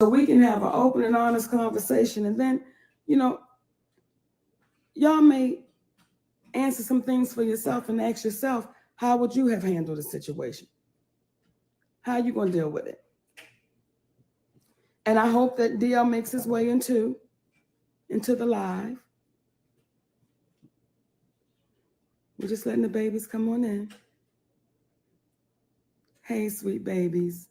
so we can have an open and honest conversation. And then, y'all may answer some things for yourself and ask yourself, how would you have handled the situation? How are you going to deal with it? And I hope that DL makes his way into the live. We're just letting the babies come on in. Hey, sweet babies.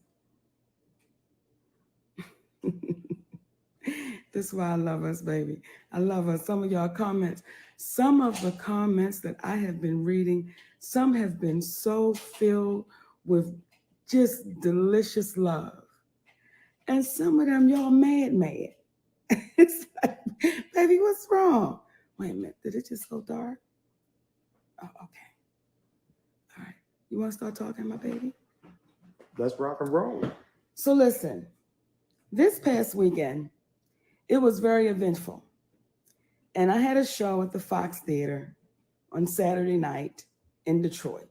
This is why I love us, baby. I love us. Some of y'all comments, some of the comments that I have been reading, some have been so filled with just delicious love. And some of them, y'all mad. It's like, baby, what's wrong? Wait a minute, did it just go dark? Oh, okay. All right. You want to start talking, my baby? Let's rock and roll. So listen, this past weekend, it was very eventful. And I had a show at the Fox Theater on Saturday night in Detroit.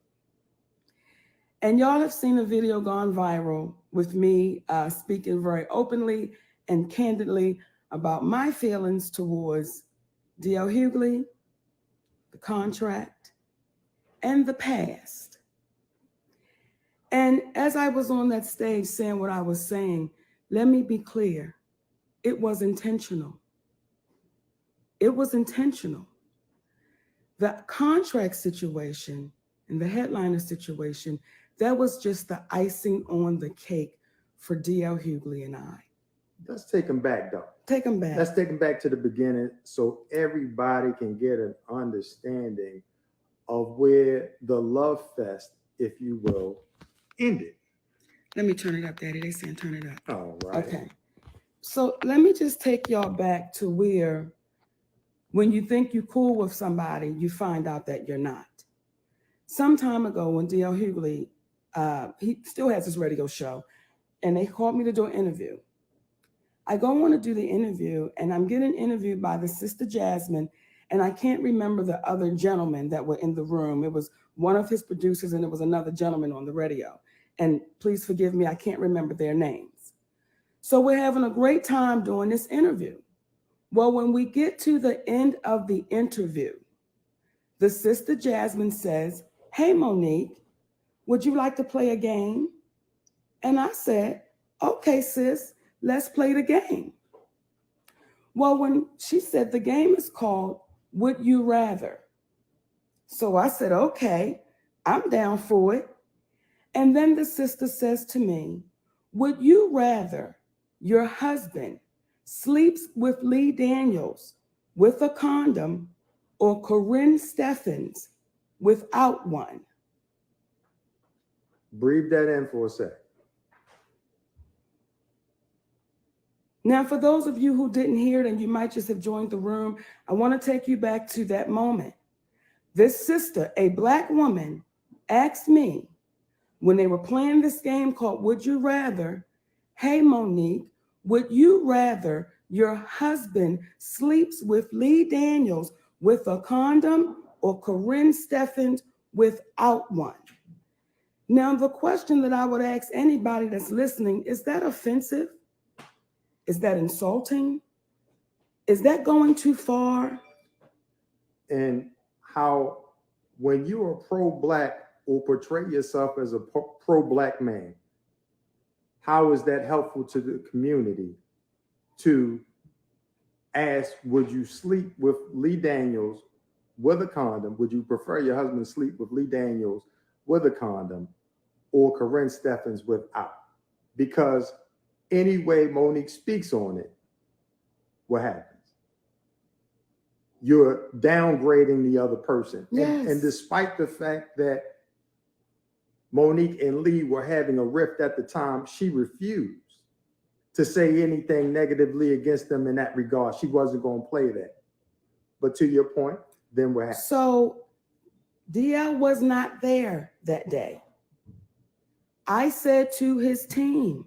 And y'all have seen a video gone viral with me speaking very openly and candidly about my feelings towards D.L. Hughley, the contract, and the past. And as I was on that stage saying what I was saying, let me be clear. It was intentional. It was intentional. The contract situation and the headliner situation, that was just the icing on the cake for D.L. Hughley and I. Let's take them back, though. Take them back. Let's take them back to the beginning so everybody can get an understanding of where the love fest, if you will, ended. Let me turn it up, Daddy. They saying turn it up. All right. Okay. So let me just take y'all back to where when you think you're cool with somebody, you find out that you're not. Some time ago when D.L. Hughley, he still has his radio show, and they called me to do an interview. I go on to do the interview, and I'm getting interviewed by the sister Jasmine, and I can't remember the other gentlemen that were in the room. It was one of his producers, and it was another gentleman on the radio. And please forgive me, I can't remember their names. So we're having a great time doing this interview. Well, when we get to the end of the interview, the sister Jasmine says, "Hey, Monique, would you like to play a game?" And I said, "Okay, sis, let's play the game." Well, when she said the game is called Would You Rather? So I said, okay, I'm down for it. And then the sister says to me, would you rather your husband sleeps with Lee Daniels with a condom or Corinne Steffens without one? Breathe that in for a sec. Now, for those of you who didn't hear it and you might just have joined the room, I want to take you back to that moment. This sister, a Black woman, asked me when they were playing this game called Would You Rather, "Hey, Monique, would you rather your husband sleeps with Lee Daniels with a condom or Corinne Steffens without one?" Now, the question that I would ask anybody that's listening, is that offensive? Is that insulting? Is that going too far? And how, when you are pro-Black or portray yourself as a pro-Black man, how is that helpful to the community to ask, would you sleep with Lee Daniels with a condom? Would you prefer your husband sleep with Lee Daniels with a condom or Corinne Steffens without? Because any way Monique speaks on it, what happens? You're downgrading the other person. Yes. And despite the fact that Monique and Lee were having a rift at the time, she refused to say anything negatively against them in that regard. She wasn't going to play that. But to your point, then what happened? So DL was not there that day. I said to his team,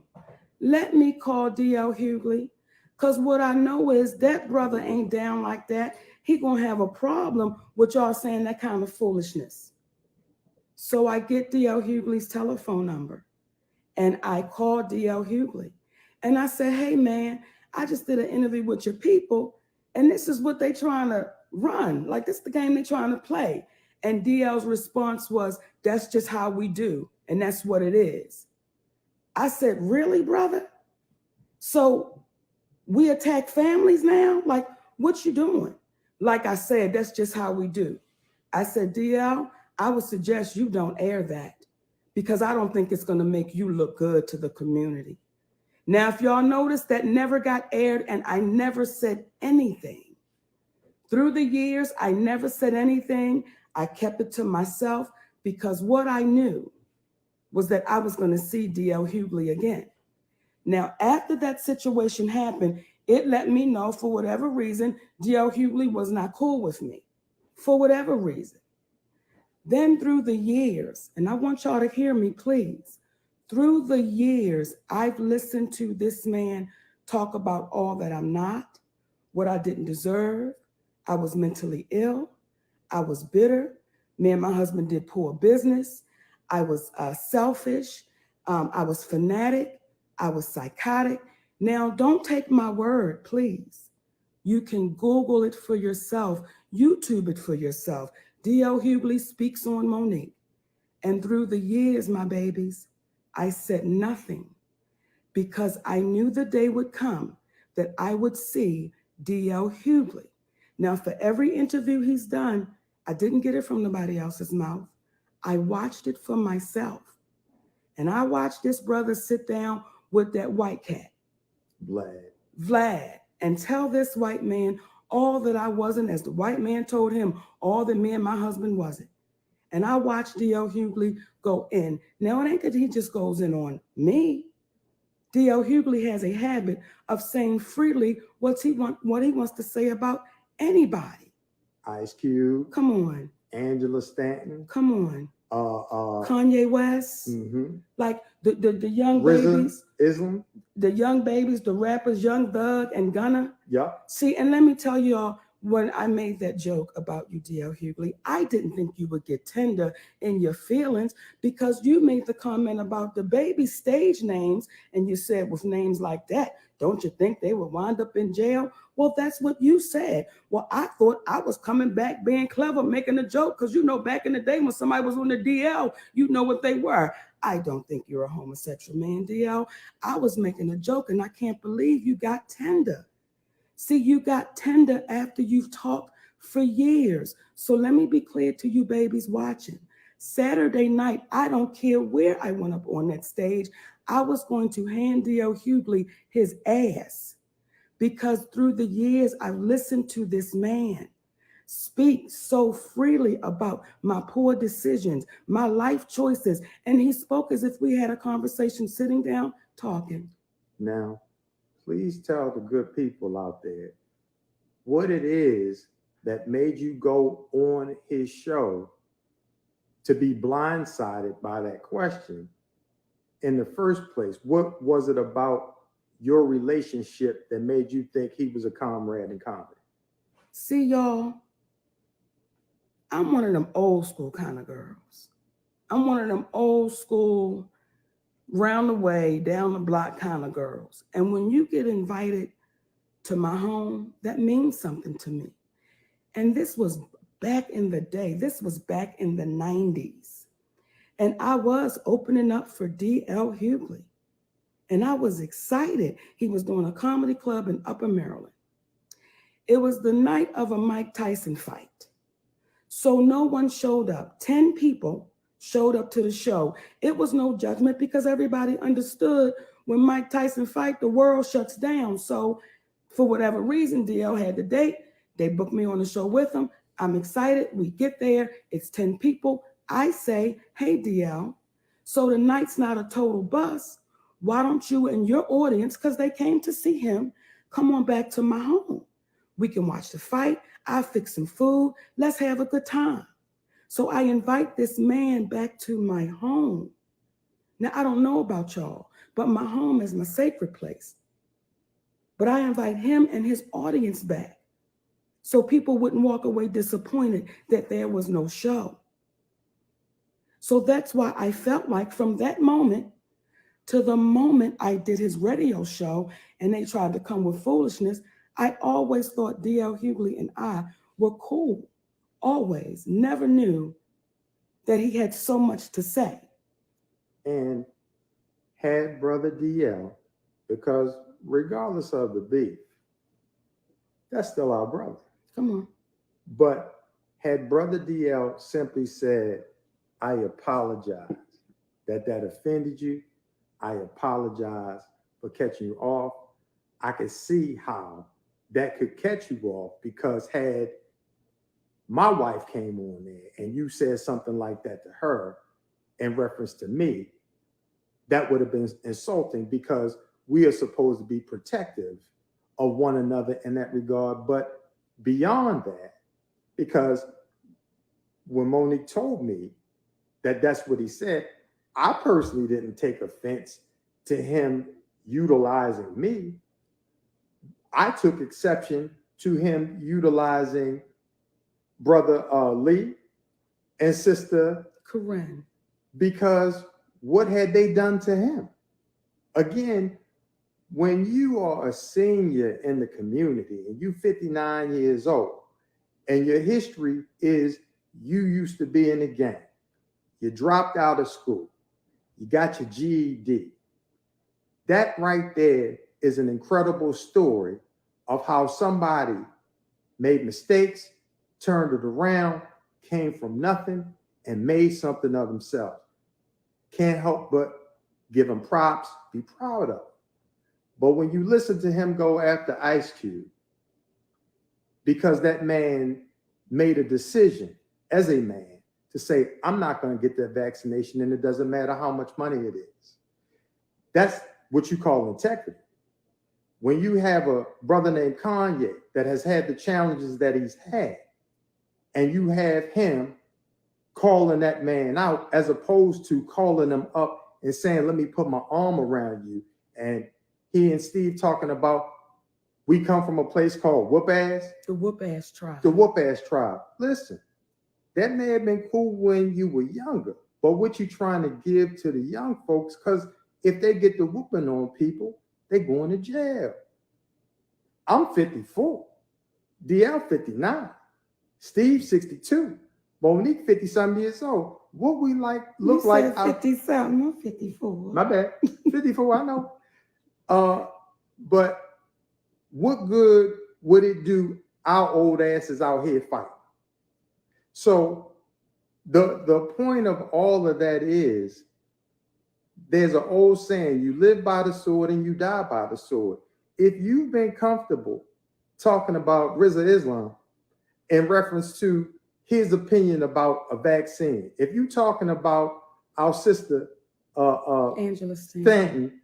let me call D.L. Hughley, because what I know is that brother ain't down like that. He gonna have a problem with y'all saying that kind of foolishness. So I get D.L. Hughley's telephone number, and I call D.L. Hughley. And I said, hey man, I just did an interview with your people, and this is what they trying to run. Like, this is the game they trying to play. And DL's response was, that's just how we do. And that's what it is. I said, really, brother? So we attack families now? Like, what you doing? Like I said, that's just how we do. I said, DL, I would suggest you don't air that, because I don't think it's going to make you look good to the community. Now, if y'all notice, that never got aired, and I never said anything. Through the years, I never said anything. I kept it to myself, because what I knew was that I was going to see DL Hughley again. Now, after that situation happened, it let me know, for whatever reason, DL Hughley was not cool with me, for whatever reason. Then through the years, and I want y'all to hear me, please. Through the years, I've listened to this man talk about all that I'm not, what I didn't deserve. I was mentally ill. I was bitter. Me and my husband did poor business. I was selfish. I was fanatic. I was psychotic. Now, don't take my word, please. You can Google it for yourself, YouTube it for yourself. D.L. Hughley speaks on Monique. And through the years, my babies, I said nothing, because I knew the day would come that I would see D.L. Hughley. Now, for every interview he's done, I didn't get it from nobody else's mouth. I watched it for myself. And I watched this brother sit down with that white cat, Vlad, and tell this white man all that I wasn't, as the white man told him all that me and my husband wasn't. And I watched D.L. Hughley go in. Now, it ain't that he just goes in on me. D.L. Hughley has a habit of saying freely what he wants to say about anybody. Ice Cube. Come on. Angela Stanton. Come on. Kanye West. Mm-hmm. Like the young babies. Islam. The young babies, the rappers, Young Thug and Gunna. Yeah. See, and let me tell y'all, when I made that joke about you, D.L. Hughley, I didn't think you would get tender in your feelings, because you made the comment about the baby stage names, and you said, with names like that, don't you think they would wind up in jail? Well, that's what you said. Well, I thought I was coming back being clever, making a joke, because back in the day when somebody was on the DL, you know what they were. I don't think you're a homosexual man, DL. I was making a joke, and I can't believe you got tender. See, you got tender after you've talked for years. So let me be clear to you babies watching. Saturday night, I don't care where I went up on that stage, I was going to hand D.L. Hughley his ass, because through the years, I've listened to this man speak so freely about my poor decisions, my life choices, and he spoke as if we had a conversation sitting down talking. Now, please tell the good people out there what it is that made you go on his show to be blindsided by that question in the first place. What was it about your relationship that made you think he was a comrade in comedy? See, y'all, I'm one of them old school kind of girls. I'm one of them old school, round the way, down the block kind of girls. And when you get invited to my home, that means something to me. And this was back in the day. This was back in the 90s. And I was opening up for D.L. Hughley. And I was excited. He was doing a comedy club in Upper Maryland. It was the night of a Mike Tyson fight. So no one showed up. 10 people showed up to the show. It was no judgment, because everybody understood when Mike Tyson fight, the world shuts down. So for whatever reason, DL had the date. They booked me on the show with them. I'm excited. We get there. It's 10 people. I say, hey, DL, so the night's not a total bust. Why don't you and your audience, because they came to see him, come on back to my home? We can watch the fight. I'll fix some food. Let's have a good time. So I invite this man back to my home. Now, I don't know about y'all, but my home is my sacred place. But I invite him and his audience back so people wouldn't walk away disappointed that there was no show. So that's why I felt like from that moment to the moment I did his radio show and they tried to come with foolishness. I always thought D.L. Hughley and I were cool. Always. Never knew that he had so much to say. And had Brother DL, because regardless of the beef, that's still our brother. Come on. But had Brother DL simply said, I apologize that offended you, I apologize for catching you off, I could see how that could catch you off, because had my wife came on there and you said something like that to her in reference to me, that would have been insulting, because we are supposed to be protective of one another in that regard. But beyond that, because when Monique told me that that's what he said, I personally didn't take offense to him utilizing me. I took exception to him utilizing Brother Lee and Sister Corinne. Because what had they done to him? Again, when you are a senior in the community and you're 59 years old and your history is you used to be in a gang, you dropped out of school, you got your GED, that right there is an incredible story of how somebody made mistakes, turned it around, came from nothing, and made something of himself. Can't help but give him props, be proud of him. But when you listen to him go after Ice Cube, because that man made a decision as a man to say, I'm not going to get that vaccination, and it doesn't matter how much money it is. That's what you call integrity. When you have a brother named Kanye that has had the challenges that he's had, and you have him calling that man out as opposed to calling him up and saying, let me put my arm around you. And he and Steve talking about, we come from a place called Whoop Ass. The Whoop Ass Tribe. The Whoop Ass Tribe. Listen, that may have been cool when you were younger, but what you trying to give to the young folks, because if they get the whooping on people, they going to jail. I'm 54, DL 59, Steve 62, Monique 50-something years old. What we like look you like? 50-something, I'm 54. My bad, 54. I know. But what good would it do our old asses out here fighting? So the point of all of that is, there's an old saying, you live by the sword and you die by the sword. If you've been comfortable talking about Rizza Islam in reference to his opinion about a vaccine, if you're talking about our sister Angela Stanton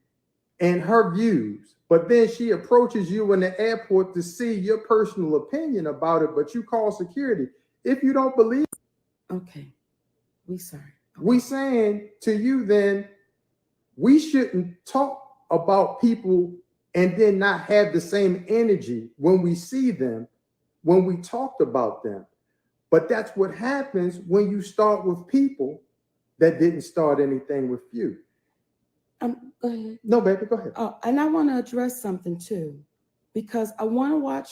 and her views, but then she approaches you in the airport to see your personal opinion about it, but you call security. If you don't believe, okay, we sorry. Okay. We saying to you then, we shouldn't talk about people and then not have the same energy when we see them, when we talked about them. But that's what happens when you start with people that didn't start anything with you. Go ahead. No, baby, go ahead. And I want to address something too, because I want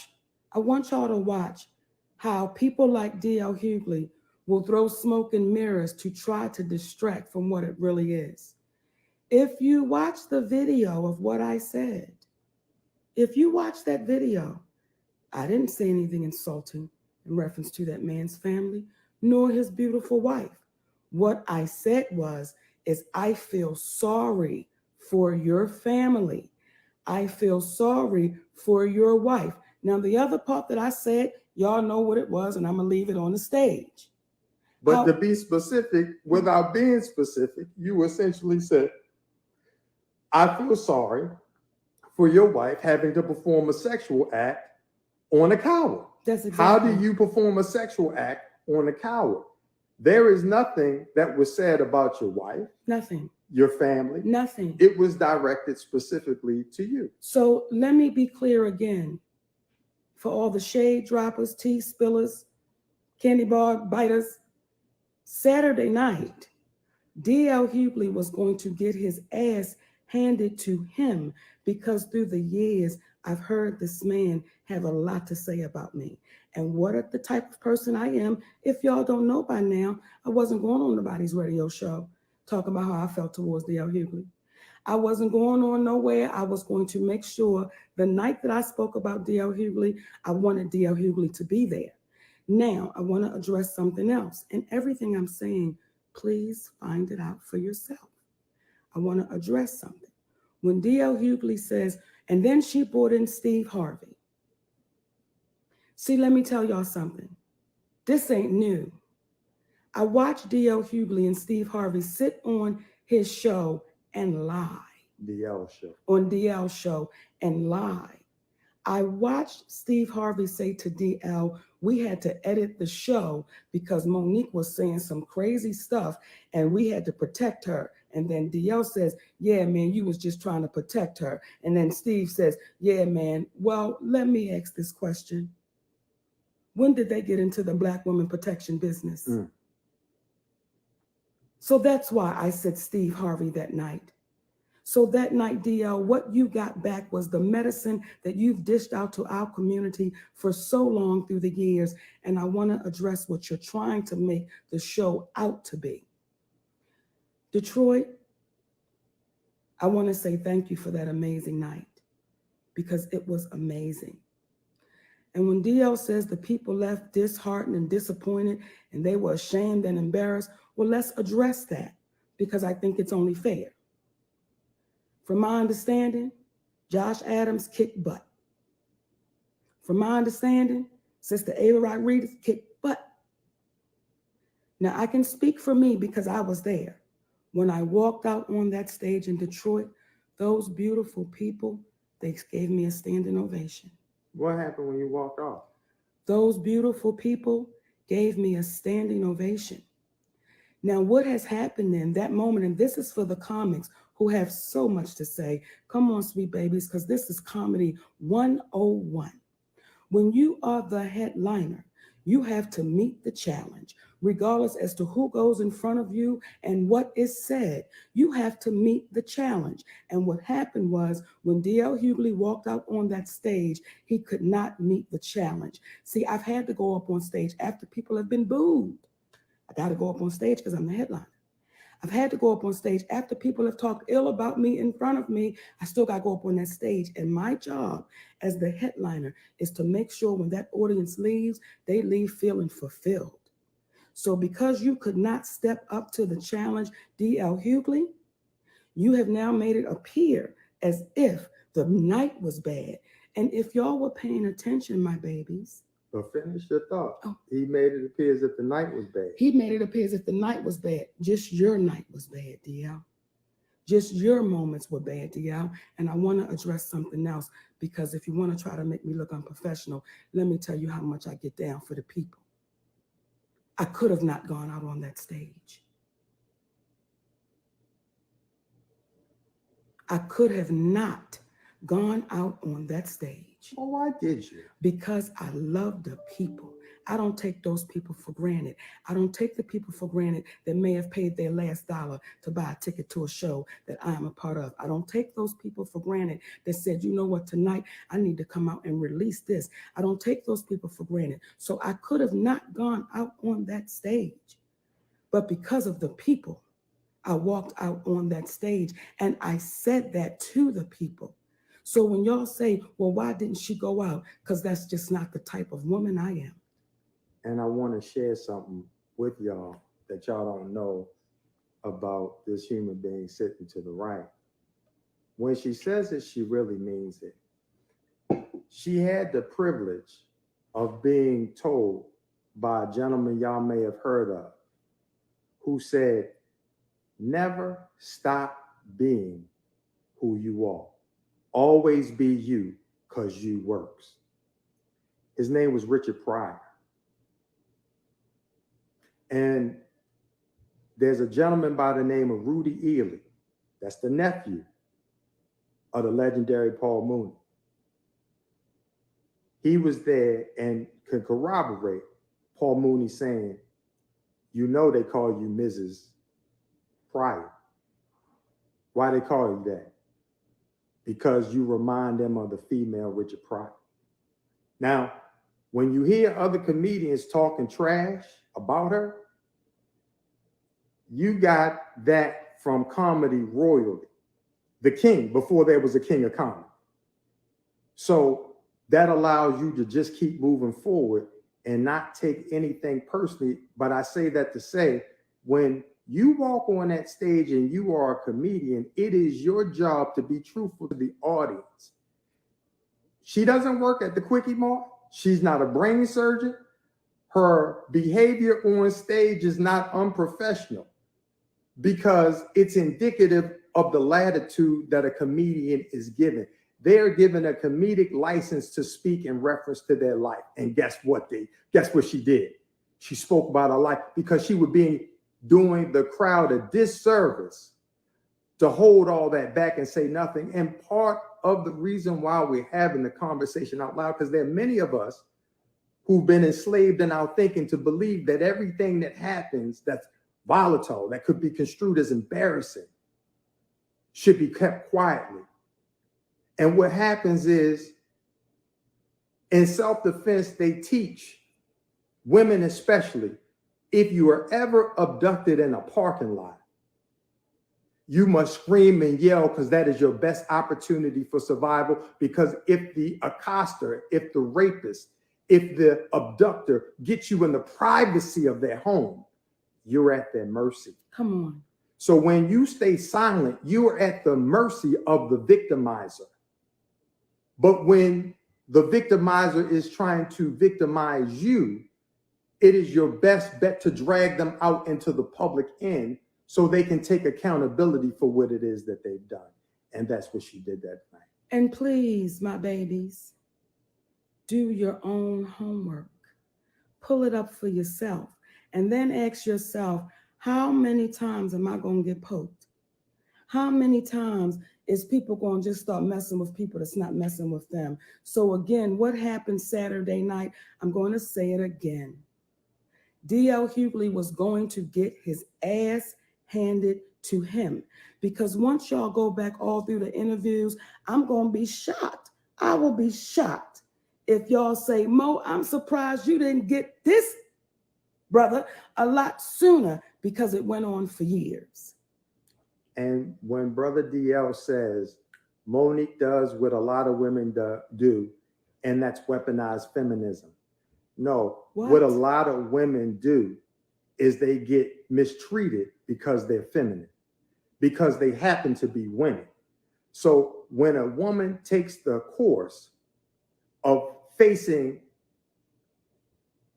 y'all to watch how people like D.L. Hughley will throw smoke and mirrors to try to distract from what it really is. If you watch the video of what I said, if you watch that video, I didn't say anything insulting in reference to that man's family, nor his beautiful wife. What I said is I feel sorry for your family. I feel sorry for your wife. Now, the other part that I said, y'all know what it was, and I'm going to leave it on the stage. But to be specific, without being specific, you essentially said, I feel sorry for your wife having to perform a sexual act on a coward. That's exactly. How do you perform a sexual act on a coward? There is nothing that was said about your wife. Nothing. Your family. Nothing. It was directed specifically to you. So let me be clear again. For all the shade droppers, tea spillers, candy bar biters, Saturday night, D.L. Hughley was going to get his ass handed to him because through the years, I've heard this man have a lot to say about me and what the type of person I am. If y'all don't know by now, I wasn't going on nobody's radio show talking about how I felt towards D.L. Hughley. I wasn't going on nowhere. I was going to make sure the night that I spoke about D.L. Hughley, I wanted D.L. Hughley to be there. Now, I want to address something else. And everything I'm saying, please find it out for yourself. I want to address something. When D.L. Hughley says, and then she brought in Steve Harvey. See, let me tell y'all something. This ain't new. I watched D.L. Hughley and Steve Harvey sit on his show and lie. DL show. On DL show and lie. I watched Steve Harvey say to DL, we had to edit the show because Monique was saying some crazy stuff and we had to protect her. And then DL says, yeah, man, you was just trying to protect her. And then Steve says, yeah, man, well, let me ask this question. When did they get into the Black woman protection business? So that's why I said Steve Harvey that night. So that night, DL, what you got back was the medicine that you've dished out to our community for so long through the years. And I want to address what you're trying to make the show out to be. Detroit, I want to say thank you for that amazing night because it was amazing. And when DL says the people left disheartened and disappointed and they were ashamed and embarrassed, well, let's address that because I think it's only fair. From my understanding, Josh Adams kicked butt. From my understanding, Sister Ava Rodriguez kicked butt. Now, I can speak for me because I was there. When I walked out on that stage in Detroit, those beautiful people, they gave me a standing ovation. What happened when you walked off? Those beautiful people gave me a standing ovation. Now, what has happened in that moment, and this is for the comics who have so much to say. Come on, sweet babies, because this is Comedy 101. When you are the headliner, you have to meet the challenge. Regardless as to who goes in front of you and what is said, you have to meet the challenge. And what happened was when D.L. Hughley walked out on that stage, he could not meet the challenge. See, I've had to go up on stage after people have been booed. I got to go up on stage because I'm the headliner. I've had to go up on stage after people have talked ill about me in front of me. I still got to go up on that stage. And my job as the headliner is to make sure when that audience leaves, they leave feeling fulfilled. So because you could not step up to the challenge, D.L. Hughley, you have now made it appear as if the night was bad. And if y'all were paying attention, my babies. But finish your thought. Oh. He made it appear as if the night was bad. He made it appear as if the night was bad. Just your night was bad, D.L. Just your moments were bad, D.L. And I want to address something else because if you want to try to make me look unprofessional, let me tell you how much I get down for the people. I could have not gone out on that stage. I could have not gone out on that stage. Well, why did you? Because I love the people. I don't take those people for granted. I don't take the people for granted that may have paid their last dollar to buy a ticket to a show that I am a part of. I don't take those people for granted that said, you know what, tonight I need to come out and release this. I don't take those people for granted. So I could have not gone out on that stage. But because of the people, I walked out on that stage and I said that to the people. So when y'all say, well, why didn't she go out? Because that's just not the type of woman I am. And I want to share something with y'all that y'all don't know about this human being sitting to the right. When she says it, she really means it. She had the privilege of being told by a gentleman y'all may have heard of who said, never stop being who you are. Always be you because you works. His name was Richard Pryor. And there's a gentleman by the name of Rudy Ely. That's the nephew of the legendary Paul Mooney. He was there and could corroborate Paul Mooney saying, you know they call you Mrs. Pryor. Why they call you that? because you remind them of the female Richard Pryor. Now, when you hear other comedians talking trash about her, you got that from comedy royalty, the king, before there was a king of comedy. So that allows you to just keep moving forward and not take anything personally. But I say that to say, when you walk on that stage and you are a comedian, it is your job to be truthful to the audience. She doesn't work at the Quickie Mart. She's not a brain surgeon. Her behavior on stage is not unprofessional because it's indicative of the latitude that a comedian is given. They're given a comedic license to speak in reference to their life. And guess what she did? She spoke about her life because she would be doing the crowd a disservice to hold all that back and say nothing. And part of the reason why we're having the conversation out loud, because there are many of us who've been enslaved in our thinking to believe that everything that happens that's volatile, that could be construed as embarrassing, should be kept quietly. And what happens is, in self-defense, they teach women especially, if you are ever abducted in a parking lot, you must scream and yell because that is your best opportunity for survival. Because if the accoster, if the rapist, if the abductor gets you in the privacy of their home, you're at their mercy. Come on. So when you stay silent, you are at the mercy of the victimizer. But when the victimizer is trying to victimize you, it is your best bet to drag them out into the public end so they can take accountability for what it is that they've done. And that's what she did that night. And please, my babies, do your own homework. Pull it up for yourself. And then ask yourself, how many times am I going to get poked? How many times is people going to just start messing with people that's not messing with them? So again, what happened Saturday night? I'm going to say it again. D.L. Hughley was going to get his ass handed to him, because once y'all go back all through the interviews, I'm going to be shocked. I will be shocked if y'all say, Mo, I'm surprised you didn't get this, brother, a lot sooner, because it went on for years. And when Brother DL says Monique does what a lot of women do, and that's weaponized feminism. No, what a lot of women do is they get mistreated because they're feminine, because they happen to be women. So when a woman takes the course of facing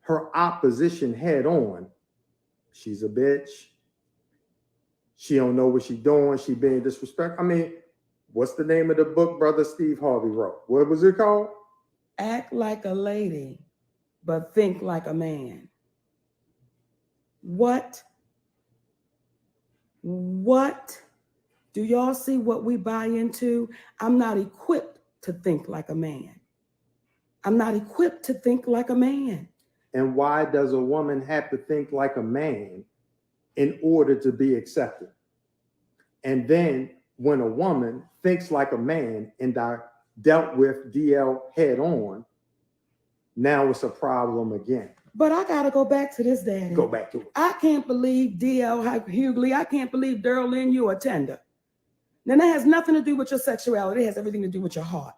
her opposition head on, she's a bitch. She don't know what she's doing. She being disrespectful. I mean, what's the name of the book Brother Steve Harvey wrote? What was it called? Act like a lady, but think like a man. What? Do y'all see what we buy into? I'm not equipped to think like a man. I'm not equipped to think like a man. And why does a woman have to think like a man in order to be accepted? And then when a woman thinks like a man and dealt with DL head on, now it's a problem again. But I got to go back to this, Daddy. Go back to it. I can't believe DL Hughley. I can't believe Daryl Lynn, you are tender. Now, that has nothing to do with your sexuality. It has everything to do with your heart.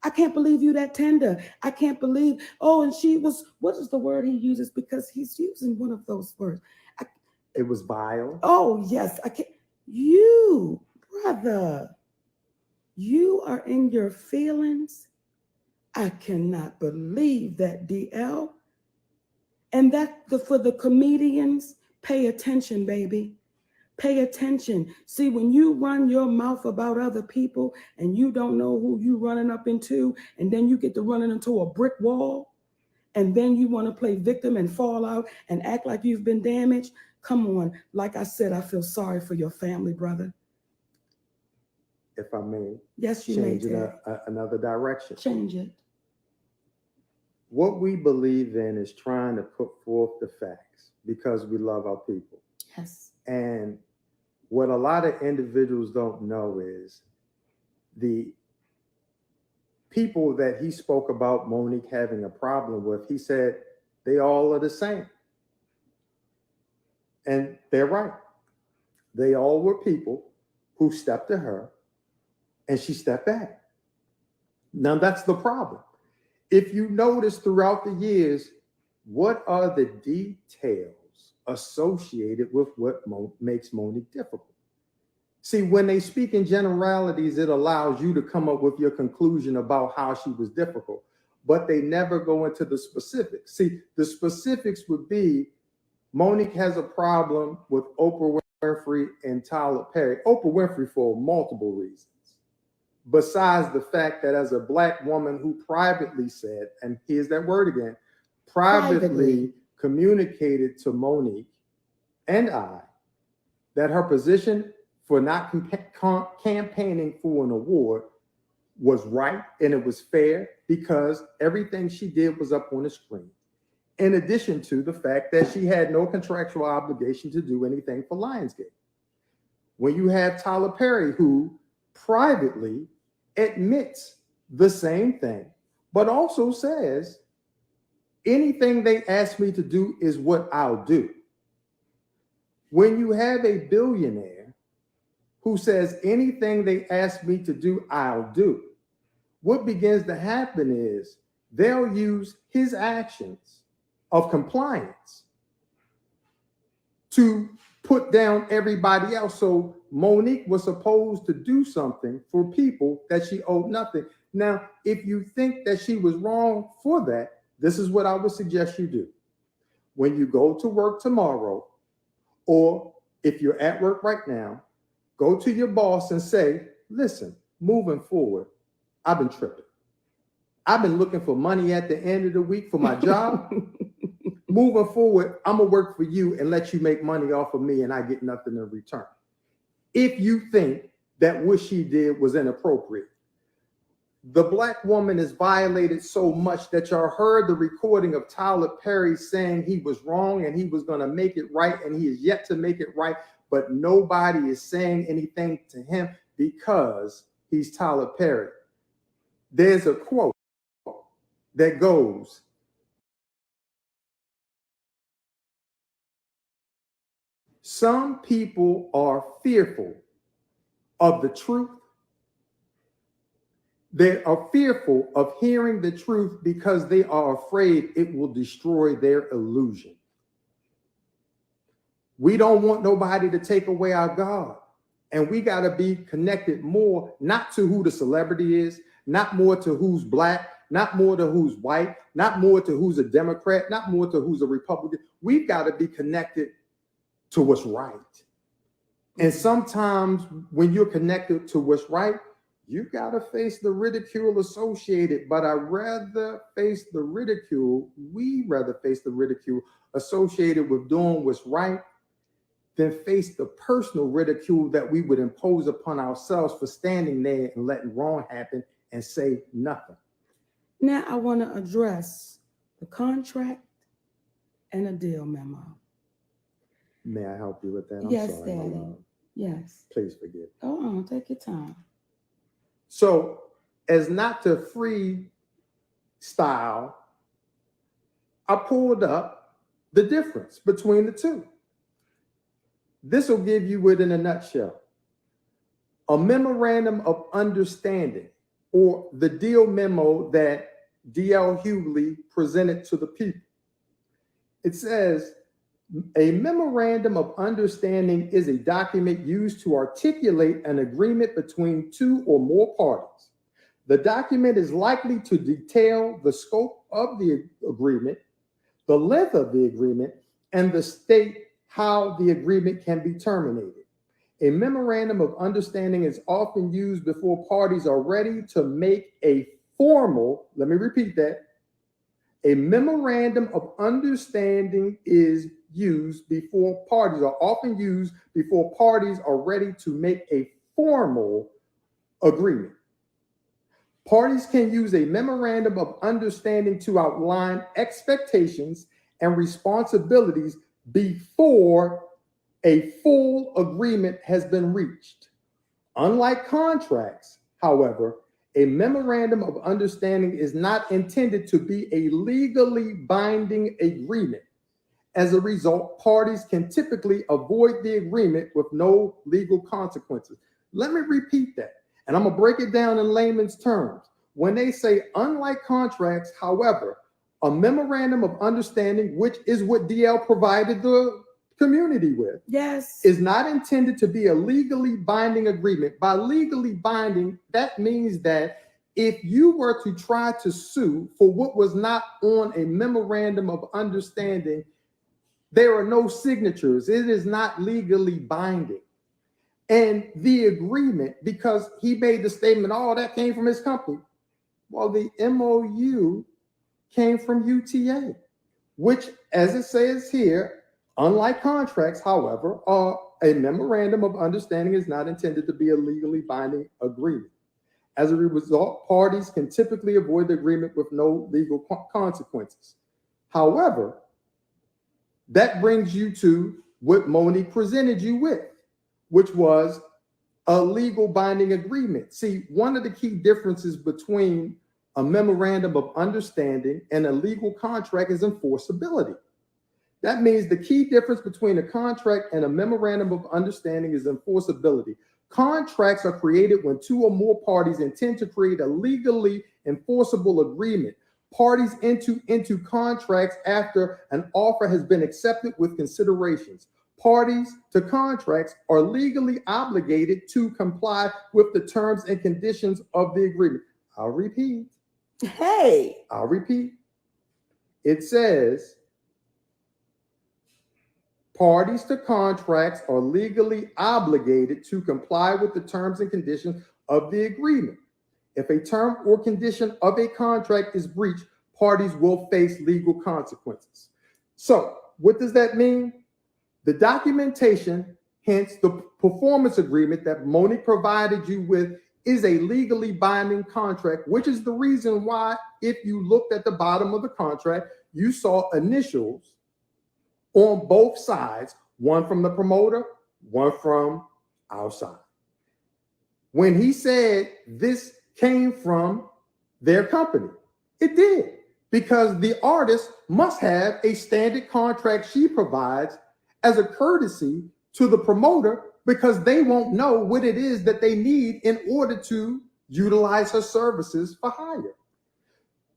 I can't believe you that tender. I can't believe, and she was, what is the word he uses? Because he's using one of those words. It was vile. Oh, yes. I can't. You, brother, you are in your feelings. I cannot believe that, DL. And for the comedians, pay attention, baby. Pay attention. See, when you run your mouth about other people and you don't know who you running up into, and then you get to running into a brick wall, and then you want to play victim and fall out and act like you've been damaged. Come on. Like I said, I feel sorry for your family, brother. If I may. Yes, you may. Change in another direction. Change it. What we believe in is trying to put forth the facts because we love our people. Yes. And what a lot of individuals don't know is the people that he spoke about Monique having a problem with, he said they all are the same. And they're right. They all were people who stepped to her and she stepped back. Now that's the problem. If you notice throughout the years, what are the details associated with what makes Monique difficult? See, when they speak in generalities, it allows you to come up with your conclusion about how she was difficult, but they never go into the specifics. See, the specifics would be Monique has a problem with Oprah Winfrey and Tyler Perry. Oprah Winfrey for multiple reasons. Besides the fact that as a Black woman who privately said, and here's that word again, privately communicated to Monique and I that her position for not campaigning for an award was right and it was fair because everything she did was up on the screen. In addition to the fact that she had no contractual obligation to do anything for Lionsgate. When you have Tyler Perry, who privately admits the same thing, but also says, anything they ask me to do is what I'll do. When you have a billionaire who says, anything they ask me to do, I'll do, what begins to happen is they'll use his actions of compliance to put down everybody else. So Monique was supposed to do something for people that she owed nothing. Now, if you think that she was wrong for that, this is what I would suggest you do. When you go to work tomorrow, or if you're at work right now, go to your boss and say, listen, moving forward, I've been tripping. I've been looking for money at the end of the week for my job. Moving forward, I'm gonna work for you and let you make money off of me and I get nothing in return. If you think that what she did was inappropriate. The Black woman is violated so much that y'all heard the recording of Tyler Perry saying he was wrong and he was gonna make it right, and he is yet to make it right, but nobody is saying anything to him because he's Tyler Perry. There's a quote that goes, some people are fearful of the truth. They are fearful of hearing the truth because they are afraid it will destroy their illusion. We don't want nobody to take away our God. And we got to be connected more, not to who the celebrity is, not more to who's Black, not more to who's white, not more to who's a Democrat, not more to who's a Republican. We've got to be connected to what's right. And sometimes when you're connected to what's right, you got to face the ridicule associated, but we rather face the ridicule associated with doing what's right than face the personal ridicule that we would impose upon ourselves for standing there and letting wrong happen and say nothing. Now I want to address the contract and a deal memo. May I help you with that? Yes, Daddy. Yes. Please forgive. Go on, take your time. So, as not to freestyle, I pulled up the difference between the two. This will give you it in a nutshell. A memorandum of understanding, or the deal memo that D.L. Hughley presented to the people. It says, a memorandum of understanding is a document used to articulate an agreement between two or more parties. The document is likely to detail the scope of the agreement, the length of the agreement, and the state how the agreement can be terminated. A memorandum of understanding is often used before parties are ready to make a formal, let me repeat that, a memorandum of understanding is often used before parties are ready to make a formal agreement. Parties can use a memorandum of understanding to outline expectations and responsibilities before a full agreement has been reached. Unlike contracts, However, a memorandum of understanding is not intended to be a legally binding agreement. As a result, parties can typically avoid the agreement with no legal consequences. Let me repeat that, and I'm gonna break it down in layman's terms. When they say, unlike contracts, however, a memorandum of understanding, which is what DL provided the community with, Yes. is not intended to be a legally binding agreement. By legally binding, that means that if you were to try to sue for what was not on a memorandum of understanding, there are no signatures. It is not legally binding. And the agreement, because he made the statement, oh, that came from his company. Well, the MOU came from UTA, which, as it says here, unlike contracts, however, a memorandum of understanding is not intended to be a legally binding agreement. As a result, parties can typically avoid the agreement with no legal consequences. However, that brings you to what Monique presented you with, which was a legal binding agreement. See, one of the key differences between a memorandum of understanding and a legal contract is enforceability. That means the key difference between a contract and a memorandum of understanding is enforceability. Contracts are created when two or more parties intend to create a legally enforceable agreement. Parties enter into contracts after an offer has been accepted with considerations. Parties to contracts are legally obligated to comply with the terms and conditions of the agreement. I'll repeat. I'll repeat. It says, parties to contracts are legally obligated to comply with the terms and conditions of the agreement. If a term or condition of a contract is breached, parties will face legal consequences. So, what does that mean? The documentation, hence the performance agreement that Monique provided you with, is a legally binding contract, which is the reason why, if you looked at the bottom of the contract, you saw initials on both sides, one from the promoter, one from our side. When he said this came from their company, it did, because the artist must have a standard contract she provides as a courtesy to the promoter, because they won't know what it is that they need in order to utilize her services for hire.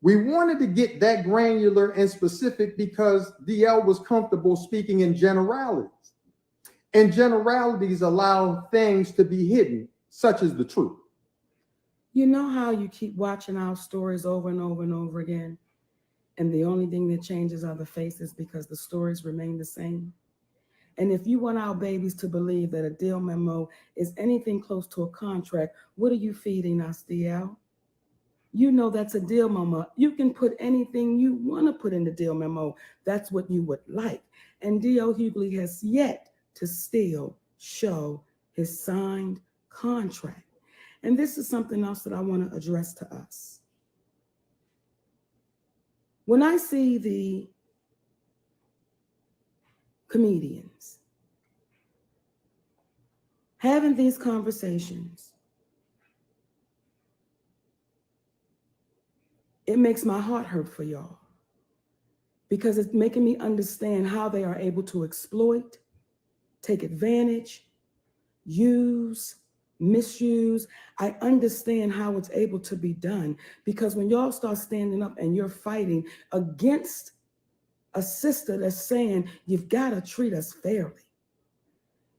We wanted to get that granular and specific because DL was comfortable speaking in generalities. And generalities allow things to be hidden, such as the truth. You know how you keep watching our stories over and over and over again, and the only thing that changes are the faces because the stories remain the same? And if you want our babies to believe that a deal memo is anything close to a contract, what are you feeding us, DL? You know that's a deal memo. You can put anything you want to put in the deal memo. That's what you would like. And D.L. Hughley has yet to still show his signed contract. And this is something else that I want to address to us. When I see the comedians having these conversations, it makes my heart hurt for y'all, because it's making me understand how they are able to exploit, take advantage, use, misuse. I understand how it's able to be done, because when y'all start standing up and you're fighting against a sister that's saying, you've got to treat us fairly.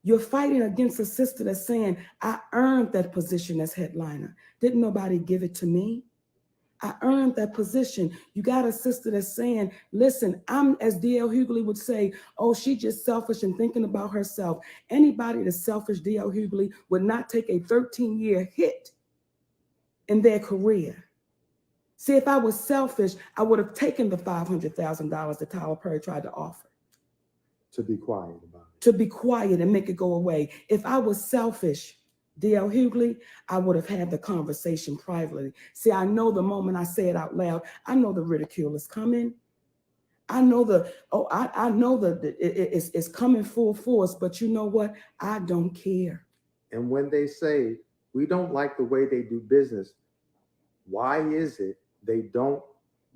You're fighting against a sister that's saying, I earned that position as headliner. Didn't nobody give it to me? I earned that position. You got a sister that's saying, listen, I'm, as D.L. Hughley would say, oh, she just selfish and thinking about herself. Anybody that's selfish, D.L. Hughley, would not take a 13-year hit in their career. See, if I was selfish, I would have taken the $500,000 that Tyler Perry tried to offer. To be quiet about it. To be quiet and make it go away. If I was selfish, D.L. Hughley, I would have had the conversation privately. See, I know the moment I say it out loud, I know the ridicule is coming. I know it's coming full force, but you know what? I don't care. And when they say We don't like the way they do business. Why is it they don't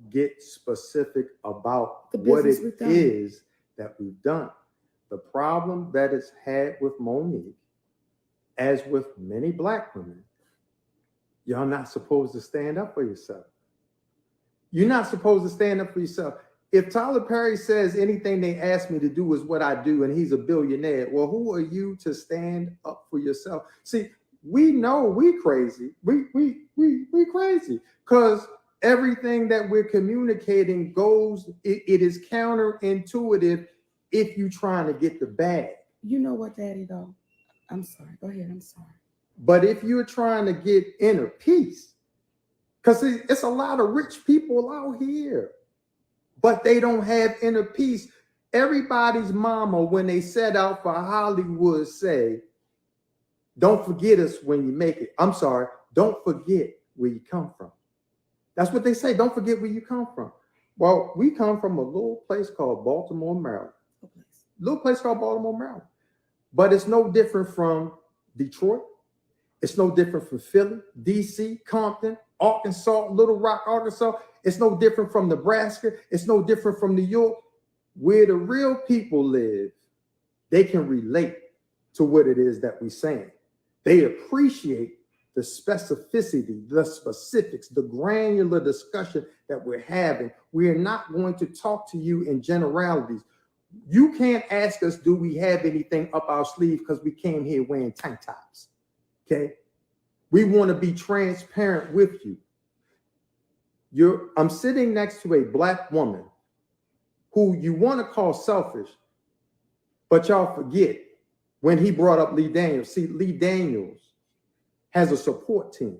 get specific about what it is that we've done? The problem that it's had with Monique, as with many Black women, y'all not supposed to stand up for yourself. You're not supposed to stand up for yourself. If Tyler Perry says anything they ask me to do is what I do, and he's a billionaire, well, who are you to stand up for yourself? See, we know we crazy. We crazy because everything that we're communicating goes, it is counterintuitive if you're trying to get the bag. You know what, Daddy, though? I'm sorry. Go ahead. I'm sorry. But if you're trying to get inner peace, because it's a lot of rich people out here, but they don't have inner peace. Everybody's mama, when they set out for Hollywood, say, don't forget us when you make it. I'm sorry, don't forget where you come from. That's what they say. Don't forget where you come from. Well, we come from a little place called Baltimore, Maryland. Little place called Baltimore, Maryland. But it's no different from Detroit. It's no different from Philly, DC, Compton, Arkansas, Little Rock, Arkansas. It's no different from Nebraska. It's no different from New York. Where the real people live, they can relate to what it is that we're saying. They appreciate the specificity, the specifics, the granular discussion that we're having. We are not going to talk to you in generalities. You can't ask us, do we have anything up our sleeve, because we came here wearing tank tops, okay? We want to be transparent with you. I'm sitting next to a Black woman who you want to call selfish, but y'all forget when he brought up Lee Daniels. See, Lee Daniels has a support team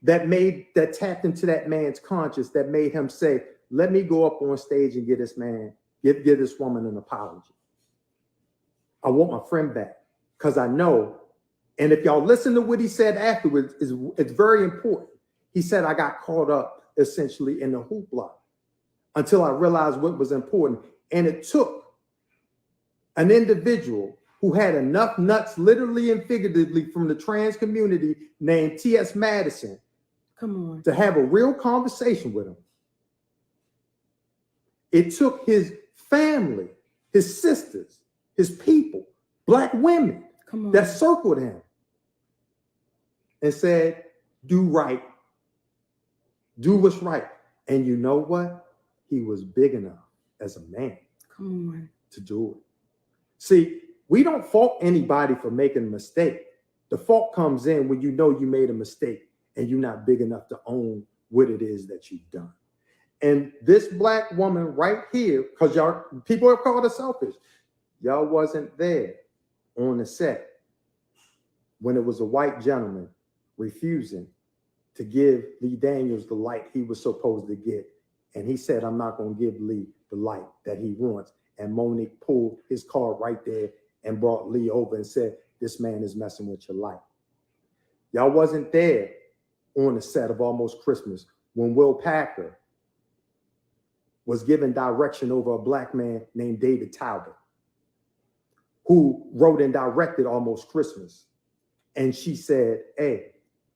that tapped into that man's conscience, that made him say, let me go up on stage and give this woman an apology. I want my friend back, because I know, and if y'all listen to what he said afterwards, it's very important. He said, I got caught up essentially in the hoopla until I realized what was important. And it took an individual who had enough nuts, literally and figuratively, from the trans community named T.S. Madison, to have a real conversation with him. It took his family, his sisters, his people, Black women that circled him and said, do right. Do what's right. And you know what? He was big enough as a man to do it. See, we don't fault anybody for making a mistake. The fault comes in when you know you made a mistake and you're not big enough to own what it is that you've done. And this Black woman right here, because y'all people have called her selfish, y'all wasn't there on the set when it was a white gentleman refusing to give Lee Daniels the light he was supposed to get. And he said, I'm not going to give Lee the light that he wants. And Monique pulled his car right there and brought Lee over and said, this man is messing with your life. Y'all wasn't there on the set of Almost Christmas when Will Packer was given direction over a Black man named David Talbot, who wrote and directed Almost Christmas. And she said, hey,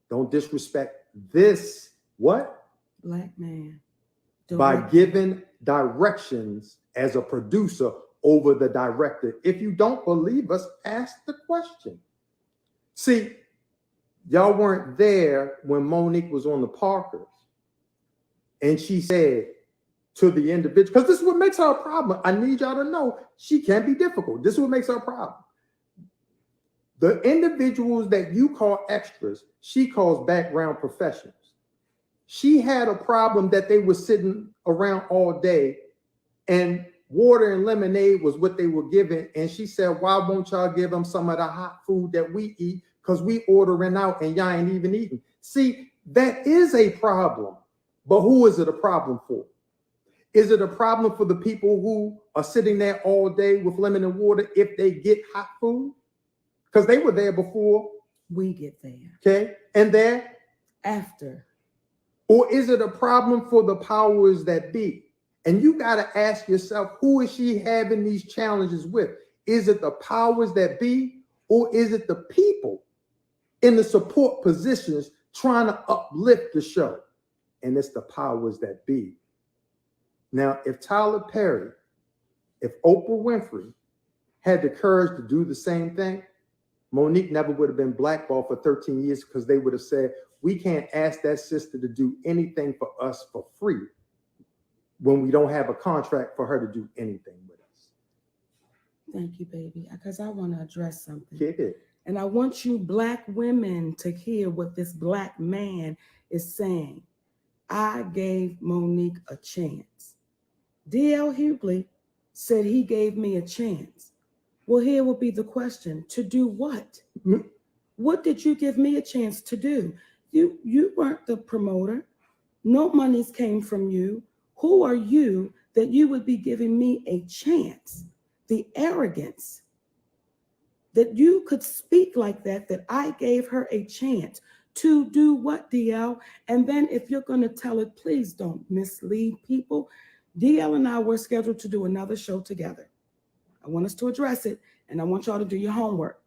don't disrespect this, what? Black man. By giving directions as a producer over the director. If you don't believe us, ask the question. See, y'all weren't there when Monique was on the Parkers. And she said to the individual, because this is what makes her a problem. I need y'all to know she can be difficult. This is what makes her a problem. The individuals that you call extras, she calls background professionals. She had a problem that they were sitting around all day and water and lemonade was what they were given. And she said, why won't y'all give them some of the hot food that we eat? Because we ordering out and y'all ain't even eating. See, that is a problem. But who is it a problem for? Is it a problem for the people who are sitting there all day with lemon and water if they get hot food? Because they were there before we get there. Okay. And then after. Or is it a problem for the powers that be? And you got to ask yourself, who is she having these challenges with? Is it the powers that be, or is it the people in the support positions trying to uplift the show. And it's the powers that be. Now, if Tyler Perry, if Oprah Winfrey had the courage to do the same thing, Monique never would have been blackballed for 13 years because they would have said, we can't ask that sister to do anything for us for free when we don't have a contract for her to do anything with us. Thank you, baby, because I want to address something. Get it. And I want you Black women to hear what this Black man is saying. I gave Monique a chance. D.L. Hughley said he gave me a chance. Well, here will be the question. To do what? Mm-hmm. What did you give me a chance to do? You weren't the promoter. No monies came from you. Who are you that you would be giving me a chance? The arrogance that you could speak like that, that I gave her a chance to do what, DL? And then if you're going to tell it, please don't mislead people. DL and I were scheduled to do another show together. I want us to address it, and I want y'all to do your homework.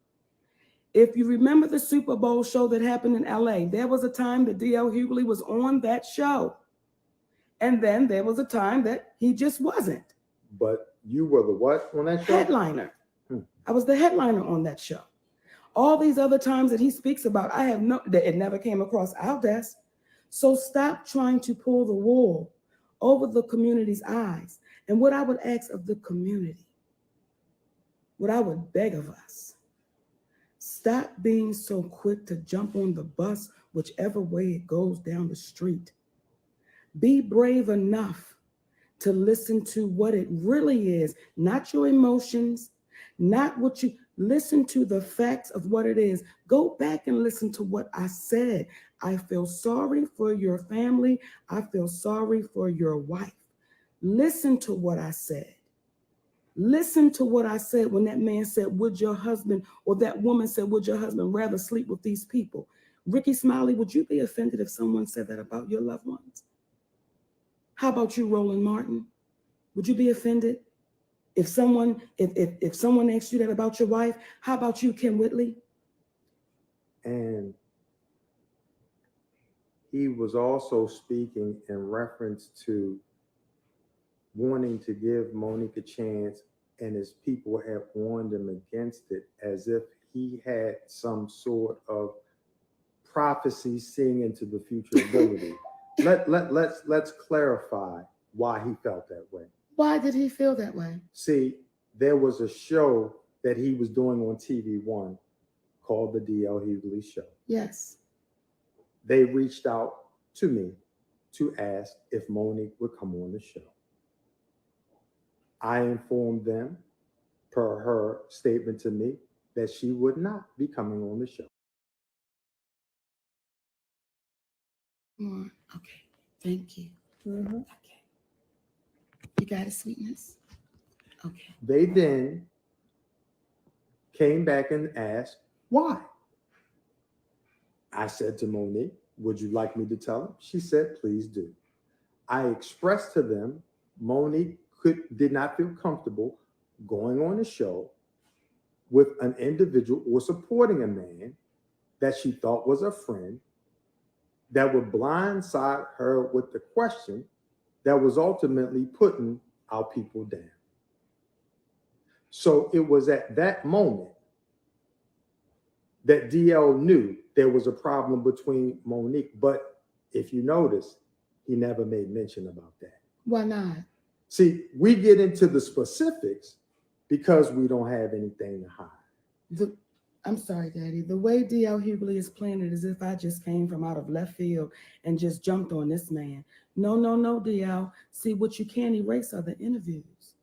If you remember the Super Bowl show that happened in LA, there was a time that DL Hughley was on that show. And then there was a time that he just wasn't. But you were the what on that show? Headliner. I was the headliner on that show. All these other times that he speaks about, it never came across our desk. So stop trying to pull the wool over the community's eyes. And what I would ask of the community, what I would beg of us, stop being so quick to jump on the bus, whichever way it goes down the street. Be brave enough to listen to what it really is, not your emotions, not what you listen to, the facts of what it is. Go back and listen to what I said. I feel sorry for your family. I feel sorry for your wife. Listen to what I said. Listen to what I said when that man said, would your husband, or that woman said, would your husband rather sleep with these people? Ricky Smiley, would you be offended if someone said that about your loved ones? How about you, Roland Martin? Would you be offended if someone asked you that about your wife? How about you, Kim Whitley? And he was also speaking in reference to wanting to give Monique a chance, and his people have warned him against it, as if he had some sort of prophecy seeing into the future ability. Let's clarify why he felt that way. Why did he feel that way? See, there was a show that he was doing on TV One called the D.L. Hughley Show. Yes. They reached out to me to ask if Monique would come on the show. I informed them, per her statement to me, that she would not be coming on the show. Okay, thank you. Mm-hmm. Okay. You got it, sweetness? Okay. They then came back and asked, why? I said to Monique, would you like me to tell them? She said, please do. I expressed to them, Monique did not feel comfortable going on a show with an individual or supporting a man that she thought was a friend that would blindside her with the question that was ultimately putting our people down. So it was at that moment that DL knew there was a problem between Monique. But if you notice, he never made mention about that. Why not? See, we get into the specifics because we don't have anything to hide. I'm sorry, Daddy. The way D.L. Hughley is playing it is as if I just came from out of left field and just jumped on this man. No, D.L. See, what you can't erase are the interviews.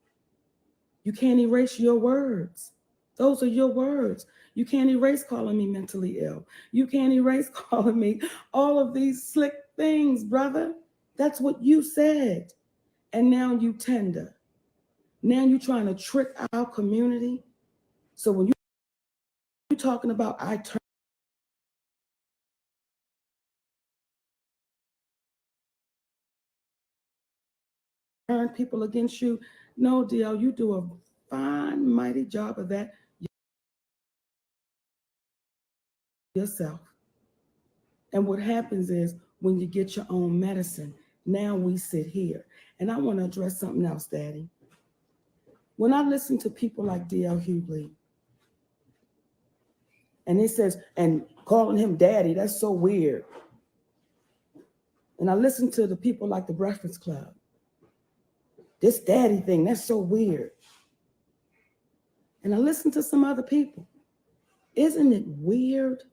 You can't erase your words. Those are your words. You can't erase calling me mentally ill. You can't erase calling me all of these slick things, brother. That's what you said. And now you tender. Now you're trying to trick our community. So when you're talking about I turn people against you, no, DL, you do a fine, mighty job of that. yourself. And what happens is when you get your own medicine, now we sit here. And I want to address something else, Daddy. When I listen to people like D.L. Hughley, and it says, and calling him daddy, that's so weird. And I listen to the people like the Breakfast Club. This daddy thing, that's so weird. And I listen to some other people. Isn't it weird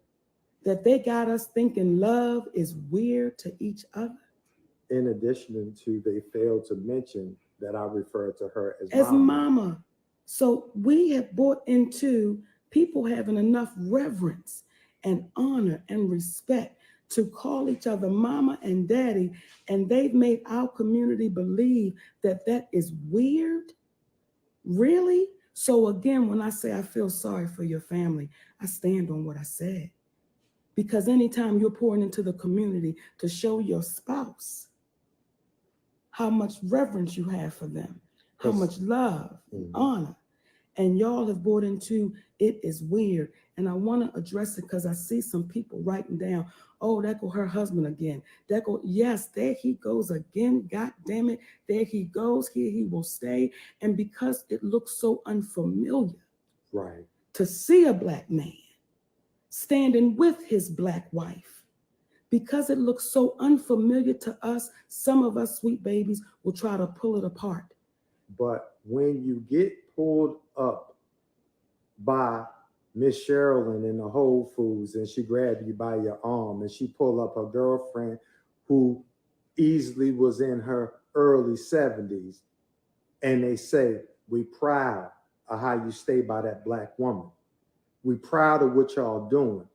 that they got us thinking love is weird to each other? In addition to, they failed to mention that I refer to her as mama. So we have bought into people having enough reverence and honor and respect to call each other mama and daddy, and they've made our community believe that that is weird. Really? So again, when I say I feel sorry for your family, I stand on what I said. Because anytime you're pouring into the community to show your spouse how much reverence you have for them, how much love, honor, and y'all have brought into it is weird. And I want to address it because I see some people writing down, oh, that go her husband again. That go, yes, there he goes again. God damn it. There he goes. Here he will stay. And because it looks so unfamiliar, right, to see a Black man standing with his Black wife, because it looks so unfamiliar to us, some of us sweet babies will try to pull it apart. But when you get pulled up by Miss Sherilyn in the Whole Foods and she grabbed you by your arm and she pulled up her girlfriend who easily was in her early 70s, and they say, we proud of how you stay by that Black woman. We proud of what y'all doing.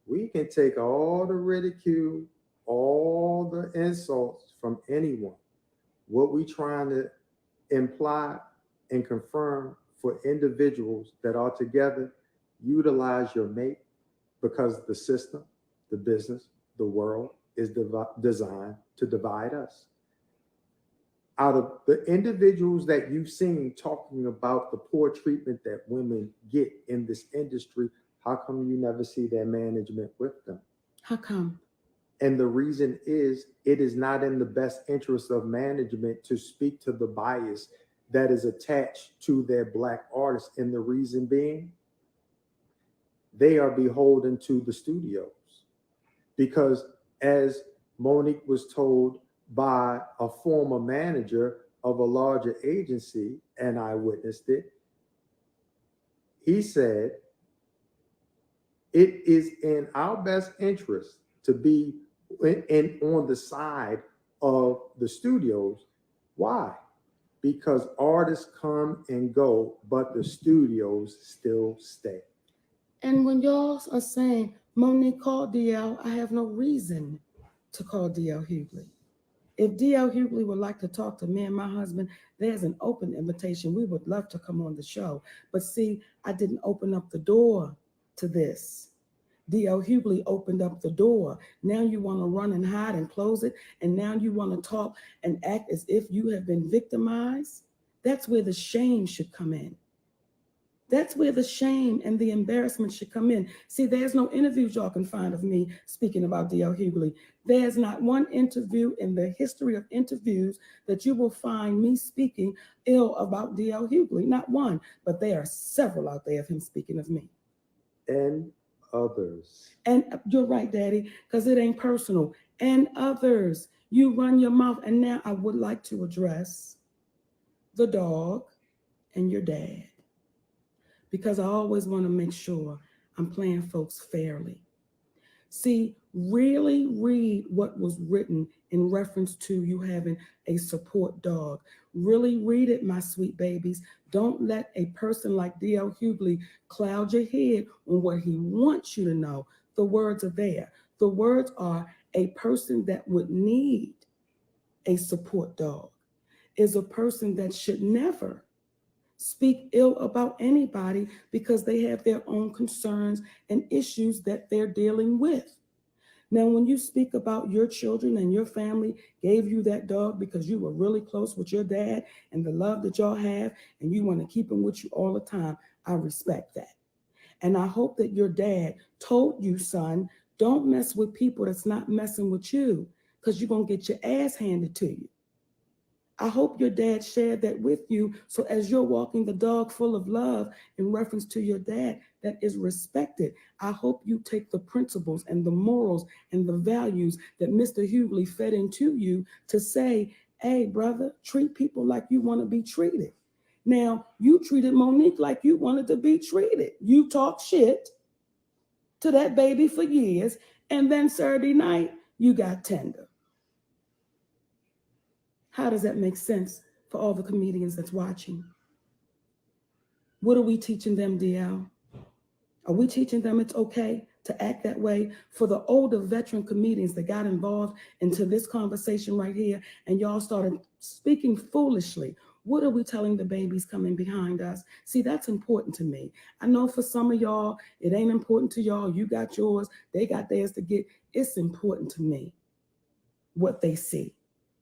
We can take all the ridicule, all the insults from anyone. What we trying to imply and confirm for individuals that are together, utilize your mate, because the system, the business, the world is designed to divide us. Out of the individuals that you've seen talking about the poor treatment that women get in this industry, how come you never see their management with them? How come? And the reason is, it is not in the best interest of management to speak to the bias that is attached to their Black artists. And the reason being, they are beholden to the studios. Because as Monique was told by a former manager of a larger agency, and I witnessed it, he said, it is in our best interest to be on the side of the studios. Why? Because artists come and go, but the studios still stay. And when y'all are saying, Monique called DL, I have no reason to call DL Hughley. If DL Hughley would like to talk to me and my husband, there's an open invitation. We would love to come on the show. But see, I didn't open up the door to this. D.L. Hughley opened up the door. Now you want to run and hide and close it. And now you want to talk and act as if you have been victimized. That's where the shame should come in. That's where the shame and the embarrassment should come in. See, there's no interviews y'all can find of me speaking about D.L. Hughley. There's not one interview in the history of interviews that you will find me speaking ill about D.L. Hughley. Not one, but there are several out there of him speaking of me. And others. And you're right, Daddy, because it ain't personal. And others. You run your mouth. And now I would like to address the dog and your dad, because I always want to make sure I'm playing folks fairly. See, really read what was written in reference to you having a support dog. Really read it, my sweet babies. Don't let a person like D.L. Hughley cloud your head on what he wants you to know. The words are there. The words are, a person that would need a support dog is a person that should never speak ill about anybody because they have their own concerns and issues that they're dealing with. Now, when you speak about your children and your family gave you that dog because you were really close with your dad and the love that y'all have, and you want to keep him with you all the time, I respect that. And I hope that your dad told you, son, don't mess with people that's not messing with you, because you're going to get your ass handed to you. I hope your dad shared that with you. So as you're walking the dog full of love in reference to your dad that is respected, I hope you take the principles and the morals and the values that Mr. Hughley fed into you to say, hey, brother, treat people like you want to be treated. Now, you treated Monique like you wanted to be treated. You talk shit to that baby for years, and then Saturday night, you got tender. How does that make sense for all the comedians that's watching? What are we teaching them, DL? Are we teaching them it's okay to act that way? For the older veteran comedians that got involved into this conversation right here and y'all started speaking foolishly, what are we telling the babies coming behind us? See, that's important to me. I know for some of y'all, it ain't important to y'all. You got yours, they got theirs to get. It's important to me what they see.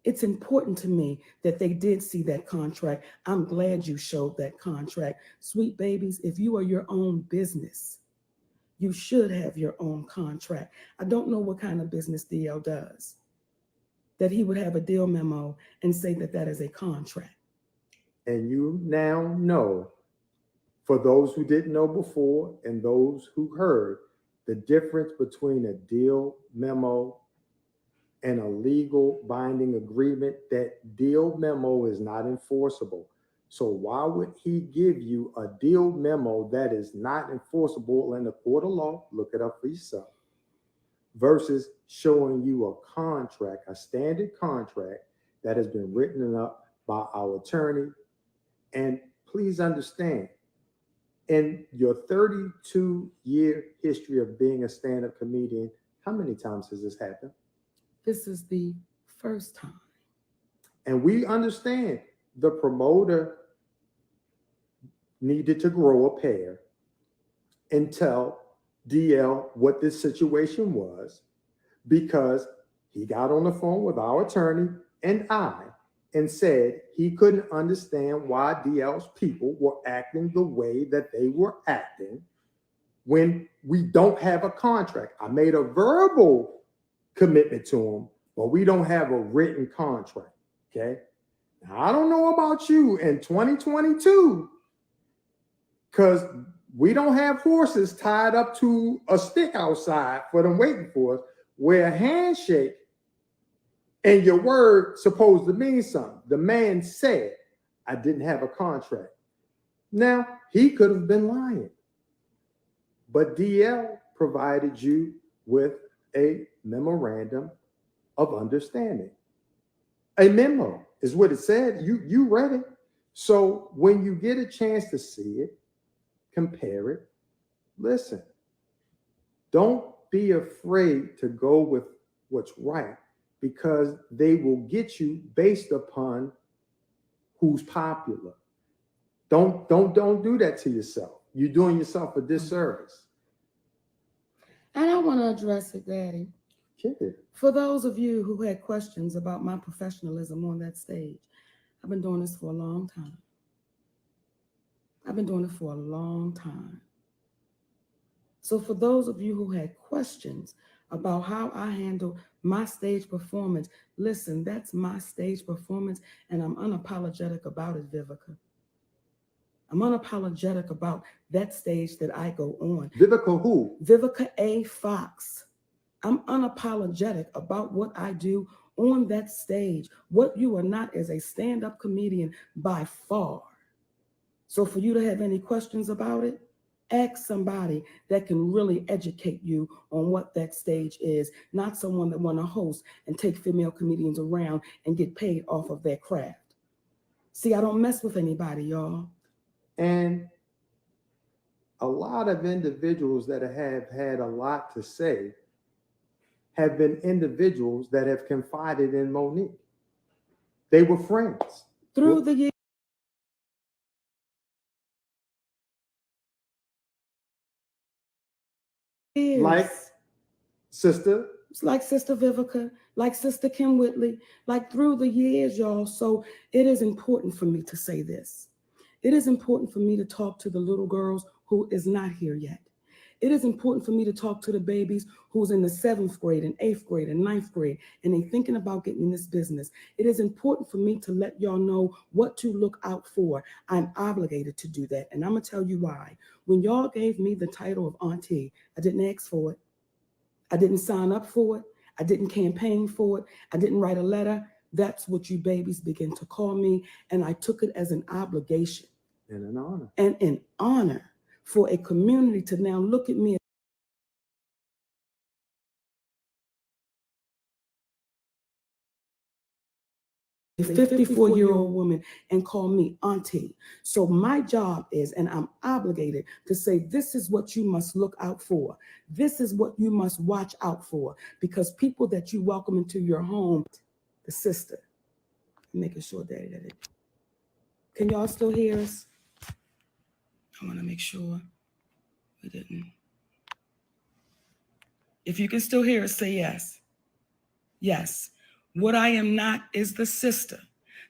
It's important to me that they did see that contract. I'm glad you showed that contract. Sweet babies, if you are your own business, you should have your own contract. I don't know what kind of business DL does, that he would have a deal memo and say that that is a contract. And you now know, for those who didn't know before and those who heard, the difference between a deal memo and a legal binding agreement. That deal memo is not enforceable. So why would he give you a deal memo that is not enforceable in the court of law? Look it up for yourself. Versus showing you a contract, a standard contract that has been written up by our attorney. And please understand, in your 32-year history of being a stand-up comedian, how many times has this happened? This is the first time. And we understand the promoter needed to grow a pair and tell DL what this situation was, because he got on the phone with our attorney and I and said he couldn't understand why DL's people were acting the way that they were acting when we don't have a contract. I made a verbal commitment to him, but we don't have a written contract. Okay. Now, I don't know about you in 2022, because we don't have horses tied up to a stick outside for them waiting for us, where a handshake and your word supposed to mean something. The man said, I didn't have a contract. Now, he could have been lying, but DL provided you with a memorandum of understanding. A memo is what it said. You read it. So when you get a chance to see it, compare it, listen. Don't be afraid to go with what's right, because they will get you based upon who's popular. Don't do that to yourself. You're doing yourself a disservice. And I want to address it, Daddy. Yeah. For those of you who had questions about my professionalism on that stage, I've been doing this for a long time. I've been doing it for a long time. So for those of you who had questions about how I handle my stage performance, listen, that's my stage performance, and I'm unapologetic about it, Vivica. I'm unapologetic about that stage that I go on. Vivica who? Vivica A. Fox. I'm unapologetic about what I do on that stage. What you are not is a stand-up comedian by far. So for you to have any questions about it, ask somebody that can really educate you on what that stage is, not someone that want to host and take female comedians around and get paid off of their craft. See, I don't mess with anybody, y'all. And a lot of individuals that have had a lot to say have been individuals that have confided in Monique. They were friends. Through the years. Like Sister. It's like Sister Vivica, like Sister Kim Whitley, like through the years, y'all. So it is important for me to say this. It is important for me to talk to the little girls who is not here yet. It is important for me to talk to the babies who's in the 7th grade and 8th grade and 9th grade, and they thinking about getting in this business. It is important for me to let y'all know what to look out for. I'm obligated to do that, and I'm gonna tell you why. When y'all gave me the title of auntie, I didn't ask for it. I didn't sign up for it. I didn't campaign for it. I didn't write a letter. That's what you babies begin to call me, and I took it as an obligation And an honor. and an honor for a community to now look at me. A 54-year-old woman and call me auntie. So my job is, and I'm obligated to say, this is what you must look out for. This is what you must watch out for, because people that you welcome into your home, the sister, making sure that can y'all still hear us? I want to make sure we didn't. If you can still hear us, say yes. Yes. What I am not is the sister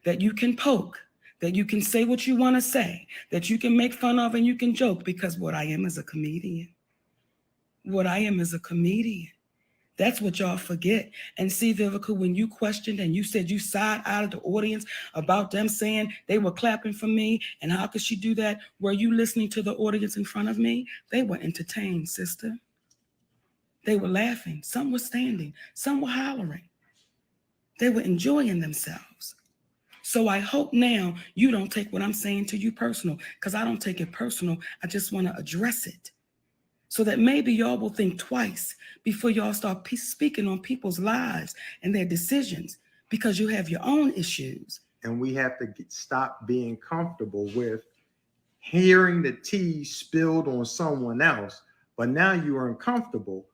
that you can poke, that you can say what you want to say, that you can make fun of and you can joke, because what I am is a comedian. What I am is a comedian. That's what y'all forget. And see, Vivica, when you questioned and you said you side out of the audience about them saying they were clapping for me and how could she do that? Were you listening to the audience in front of me? They were entertained, sister. They were laughing. Some were standing. Some were hollering. They were enjoying themselves. So I hope now you don't take what I'm saying to you personal, because I don't take it personal. I just want to address it so that maybe y'all will think twice before y'all start speaking on people's lives and their decisions, because you have your own issues. And we have to stop being comfortable with hearing the tea spilled on someone else, but now you are uncomfortable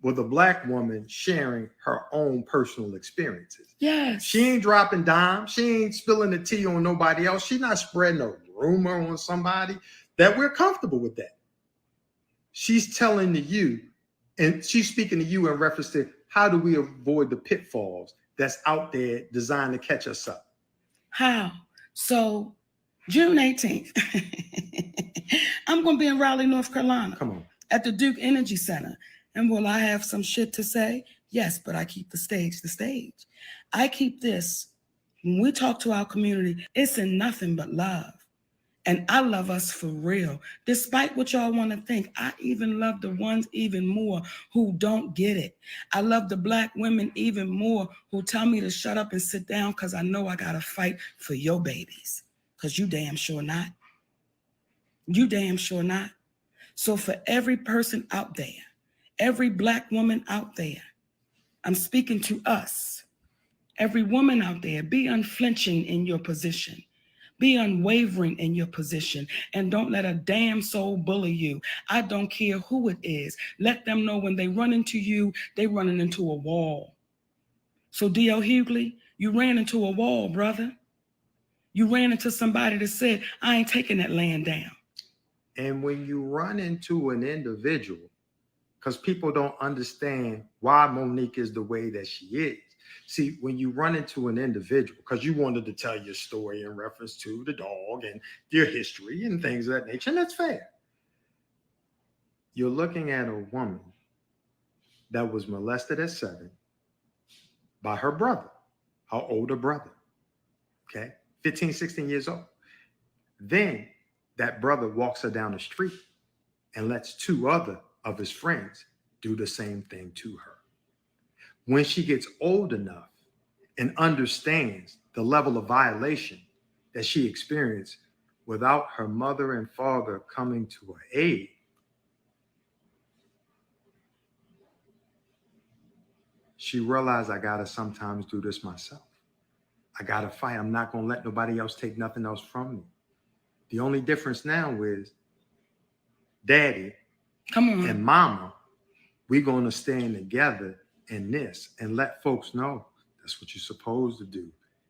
with a Black woman sharing her own personal experiences. Yes. She ain't dropping dimes. She ain't spilling the tea on nobody else. She's not spreading a rumor on somebody. That we're comfortable with that. She's telling to you, and she's speaking to you in reference to how do we avoid the pitfalls that's out there designed to catch us up. How? So June 18th, I'm going to be in Raleigh, North Carolina. Come on. At the Duke Energy Center. And will I have some shit to say? Yes, but I keep the stage. I keep this. When we talk to our community, it's in nothing but love. And I love us for real. Despite what y'all want to think, I even love the ones even more who don't get it. I love the Black women even more who tell me to shut up and sit down because I know I got to fight for your babies. Because you damn sure not. You damn sure not. So for every person out there, every Black woman out there, I'm speaking to us. Every woman out there, be unflinching in your position. Be unwavering in your position, and don't let a damn soul bully you. I don't care who it is. Let them know when they run into you, they running into a wall. So D.L. Hughley, you ran into a wall, brother. You ran into somebody that said, I ain't taking that land down. And when you run into an individual, because people don't understand why Monique is the way that she is. See, when you run into an individual, because you wanted to tell your story in reference to the dog and your history and things of that nature, and that's fair. You're looking at a woman that was molested at 7 by her brother, her older brother, okay? 15, 16 years old. Then that brother walks her down the street and lets 2 other of his friends do the same thing to her. When she gets old enough and understands the level of violation that she experienced without her mother and father coming to her aid, she realized, I gotta sometimes do this myself. I gotta fight. I'm not gonna let nobody else take nothing else from me. The only difference now is daddy and mama, we're gonna stand together in this and let folks know that's what you're supposed to do.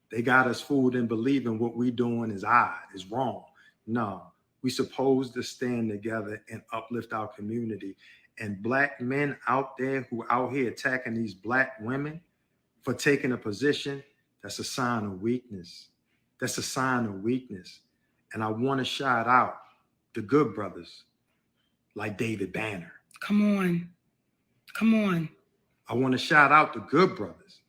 They got us fooled in believing what we doing is odd, is wrong. No, we supposed to stand together and uplift our community. And Black men out there who out here attacking these Black women for taking a position, that's a sign of weakness. That's a sign of weakness. And I want to shout out the good brothers like David Banner. Come on. Come on. I want to shout out the good brothers,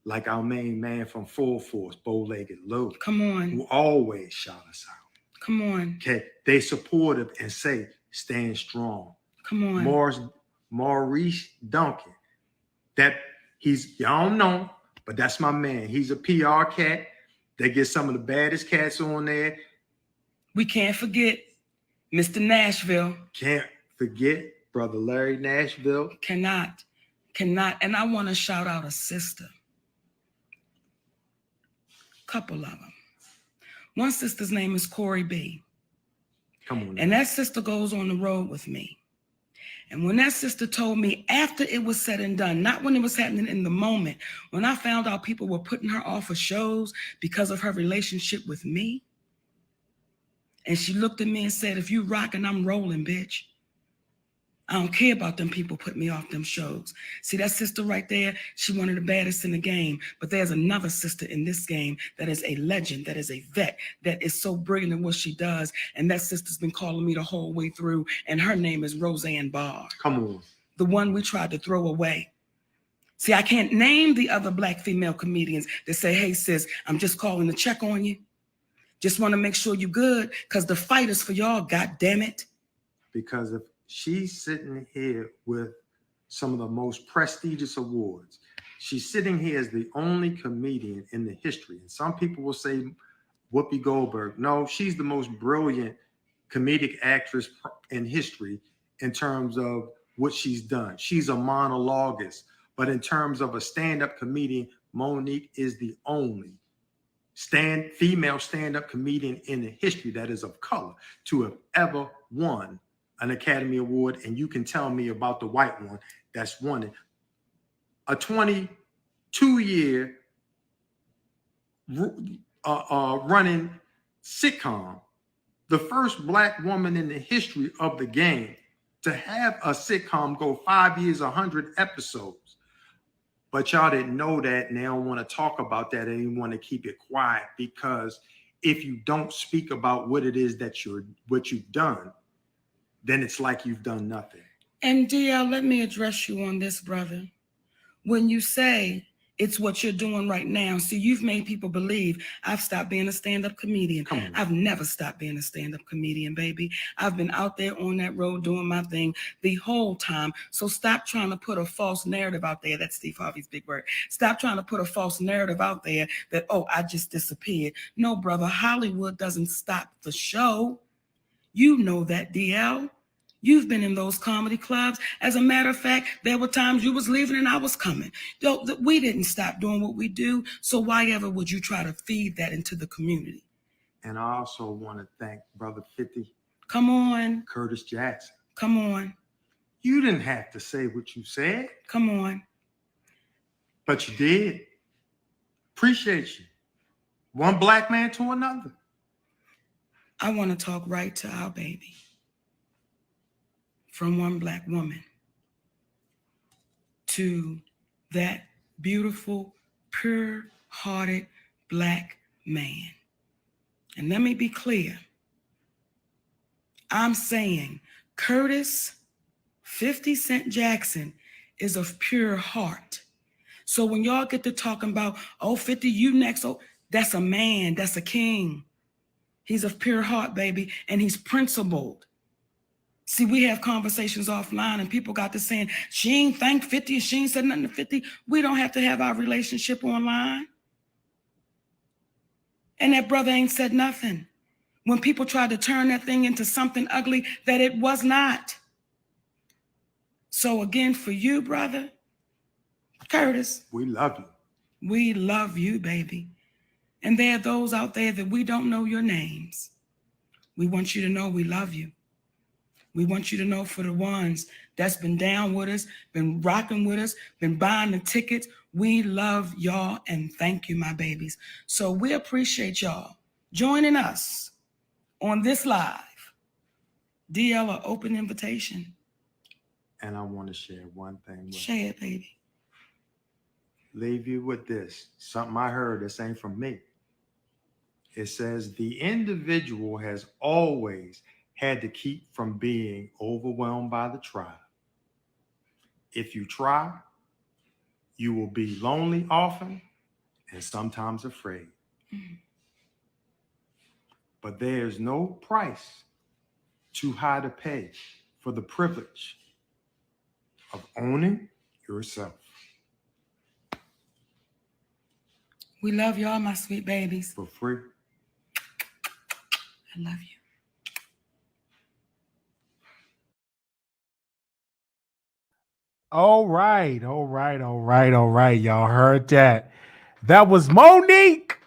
like our main man from Full Force, Bow-Legged Lou, Come on. who always shout us out. Come on. Okay, they supportive and say, stand strong. Come on. Maurice Duncan, that y'all don't know, but that's my man. He's a PR cat. They get some of the baddest cats on there. We can't forget Mr. Nashville. Can't forget Brother Larry Nashville. Cannot. And I want to shout out a sister. Couple of them. One sister's name is Corey B. Come on. And that sister goes on the road with me. And when that sister told me after it was said and done, not when it was happening in the moment, when I found out people were putting her off of shows because of her relationship with me, and she looked at me and said, if you rockin', I'm rolling, bitch. I don't care about them people putting me off them shows. See that sister right there? She one of the baddest in the game. But there's another sister in this game that is a legend, that is a vet, that is so brilliant in what she does. And that sister's been calling me the whole way through. And her name is Roseanne Barr. Come on. The one we tried to throw away. See, I can't name the other Black female comedians that say, hey, sis, I'm just calling to check on you. Just want to make sure you're good, because the fight is for y'all, God damn it. Because if she's sitting here with some of the most prestigious awards, she's sitting here as the only comedian in the history. And some people will say Whoopi Goldberg. No, she's the most brilliant comedic actress in history in terms of what she's done. She's a monologuist. But in terms of a stand-up comedian, Monique is the only female stand-up comedian in the history that is of color to have ever won an Academy Award. And you can tell me about the white one that's won it. A 22-year running sitcom, the first Black woman in the history of the game to have a sitcom go 5 years, 100 episodes. But y'all didn't know that, and they don't want to talk about that, and they want to keep it quiet, because if you don't speak about what it is that what you've done, then it's like you've done nothing. And DL, let me address you on this, brother. When you say it's what you're doing right now, see, you've made people believe I've stopped being a stand-up comedian. Come on. I've never stopped being a stand-up comedian, baby. I've been out there on that road doing my thing the whole time. So stop trying to put a false narrative out there. That's Steve Harvey's big word. Stop trying to put a false narrative out there that, oh, I just disappeared. No, brother, Hollywood doesn't stop the show. You know that, DL. You've been in those comedy clubs. As a matter of fact, there were times you was leaving and I was coming. We didn't stop doing what we do. So why ever would you try to feed that into the community? And I also want to thank Brother 50. Come on. Curtis Jackson. Come on. You didn't have to say what you said. Come on. But you did. Appreciate you. One Black man to another. I want to talk right to our baby. From one Black woman to that beautiful, pure-hearted Black man. And let me be clear. I'm saying Curtis 50 Cent Jackson is of pure heart. So when y'all get to talking about, oh, 50, you next, oh, that's a man, that's a king. He's of pure heart, baby, and he's principled. See, we have conversations offline and people got to saying, she ain't thanked 50 and she ain't said nothing to 50. We don't have to have our relationship online. And that brother ain't said nothing. When people tried to turn that thing into something ugly that it was not. So again, for you, brother, Curtis. We love you. We love you, baby. And there are those out there that we don't know your names. We want you to know we love you. We want you to know, for the ones that's been down with us, been rocking with us, been buying the tickets, we love y'all and thank you, my babies. So we appreciate y'all joining us on this live. DL, an open invitation. And I want to share one thing with you. Share it, baby. Leave you with this. Something I heard, this ain't from me. It says, the individual has always had to keep from being overwhelmed by the tribe. If you try, you will be lonely often and sometimes afraid. But there is no price too high to pay for the privilege of owning yourself. We love y'all, my sweet babies. For free. I love you. All right. Y'all heard that. That was Monique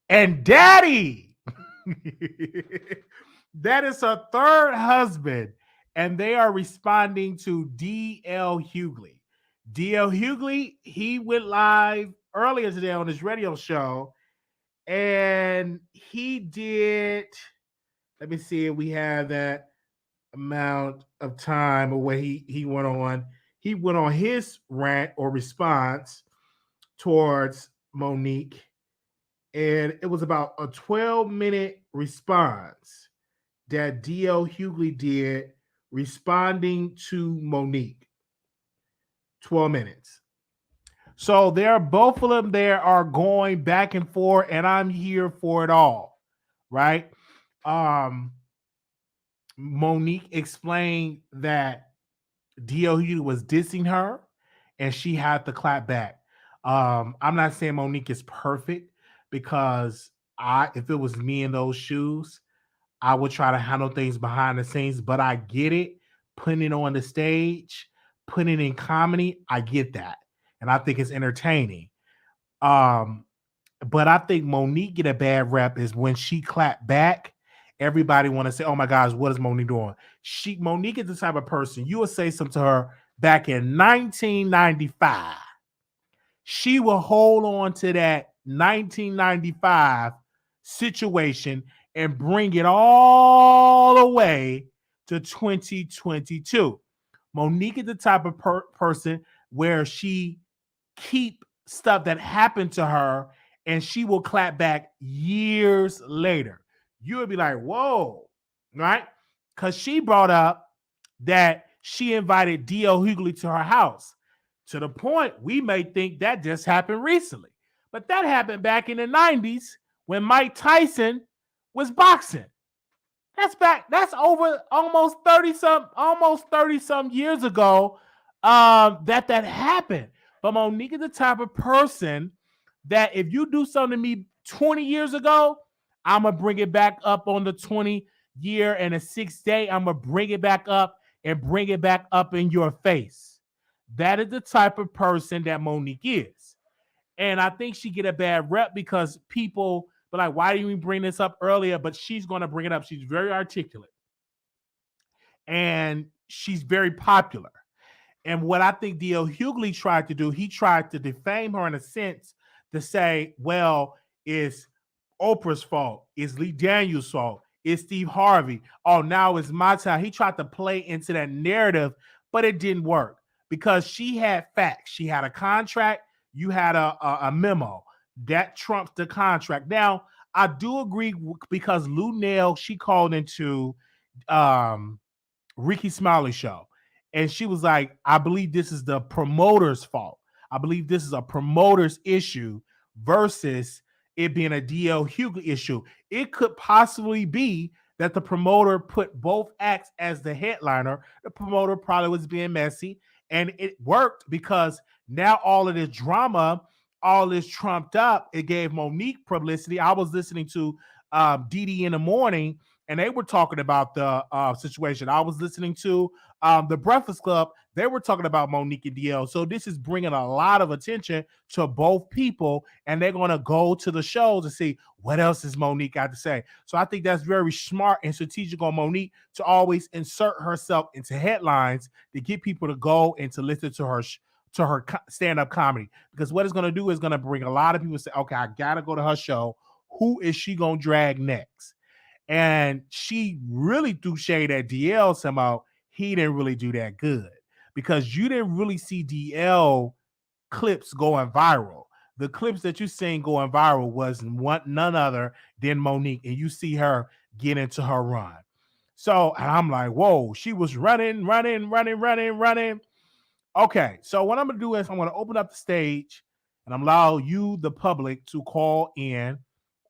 and Daddy. That is her third husband, and they are responding to D.L. Hughley. D.L. Hughley, he went live earlier today on his radio show, and he did, let me see if we have that amount of time of what he went on. He went on his rant or response towards Monique, and it was about a 12-minute response that D.L. Hughley did responding to Monique. 12 minutes. So they're both of them there are going back and forth, and I'm here for it all, right? Monique explained that D.L. Hughley was dissing her, and she had to clap back. I'm not saying Monique is perfect, because if it was me in those shoes, I would try to handle things behind the scenes, but I get it. Putting it on the stage, putting it in comedy, I get that. And I think it's entertaining. But I think Monique get a bad rep is when she clapped back, everybody want to say, oh my gosh, what is Monique doing? Monique is the type of person, you will say something to her back in 1995. She will hold on to that 1995 situation and bring it all the way to 2022. Monique is the type of person where she keep stuff that happened to her, and she will clap back years later. You would be like, whoa, right? Because she brought up that she invited D.L. Hughley to her house, to the point we may think that just happened recently. But that happened back in the 90s when Mike Tyson was boxing. That's over almost 30 some years ago that happened. But Monique is the type of person that if you do something to me 20 years ago, I'm going to bring it back up on the 20 year and the 6th day. I'm going to bring it back up and bring it back up in your face. That is the type of person that Monique is. And I think she get a bad rep because people be like, why didn't you bring this up earlier? But she's going to bring it up. She's very articulate. And she's very popular. And what I think D.L. Hughley tried to do, he tried to defame her in a sense to say, well, it's Oprah's fault. It's Lee Daniels' fault. It's Steve Harvey. Oh, now it's my time. He tried to play into that narrative, but it didn't work because she had facts. She had a contract. You had a memo. That trumps the contract. Now, I do agree because Lou Nell, she called into Ricky Smiley show. And she was like, I believe this is the promoter's fault. I believe this is a promoter's issue versus it being a D.L. Hughley issue. It could possibly be that the promoter put both acts as the headliner. The promoter probably was being messy, and it worked because now all of this drama, all this trumped up, it gave Monique publicity. I was listening to DD in the morning, and they were talking about the situation. I was listening to the Breakfast Club. They were talking about Monique and DL. So this is bringing a lot of attention to both people, and they're going to go to the shows to see what else is Monique got to say. So I think that's very smart and strategic on Monique to always insert herself into headlines to get people to go and to listen to her stand-up comedy. Because what it's going to do is going to bring a lot of people to say, okay, I got to go to her show. Who is she going to drag next? And she really threw shade at DL somehow. He didn't really do that good because you didn't really see DL clips going viral. The clips that you seen going viral was none other than Monique, and you see her get into her run. So and I'm like, whoa, she was running. Okay, so what I'm gonna do is I'm gonna open up the stage and I'm allow you, the public, to call in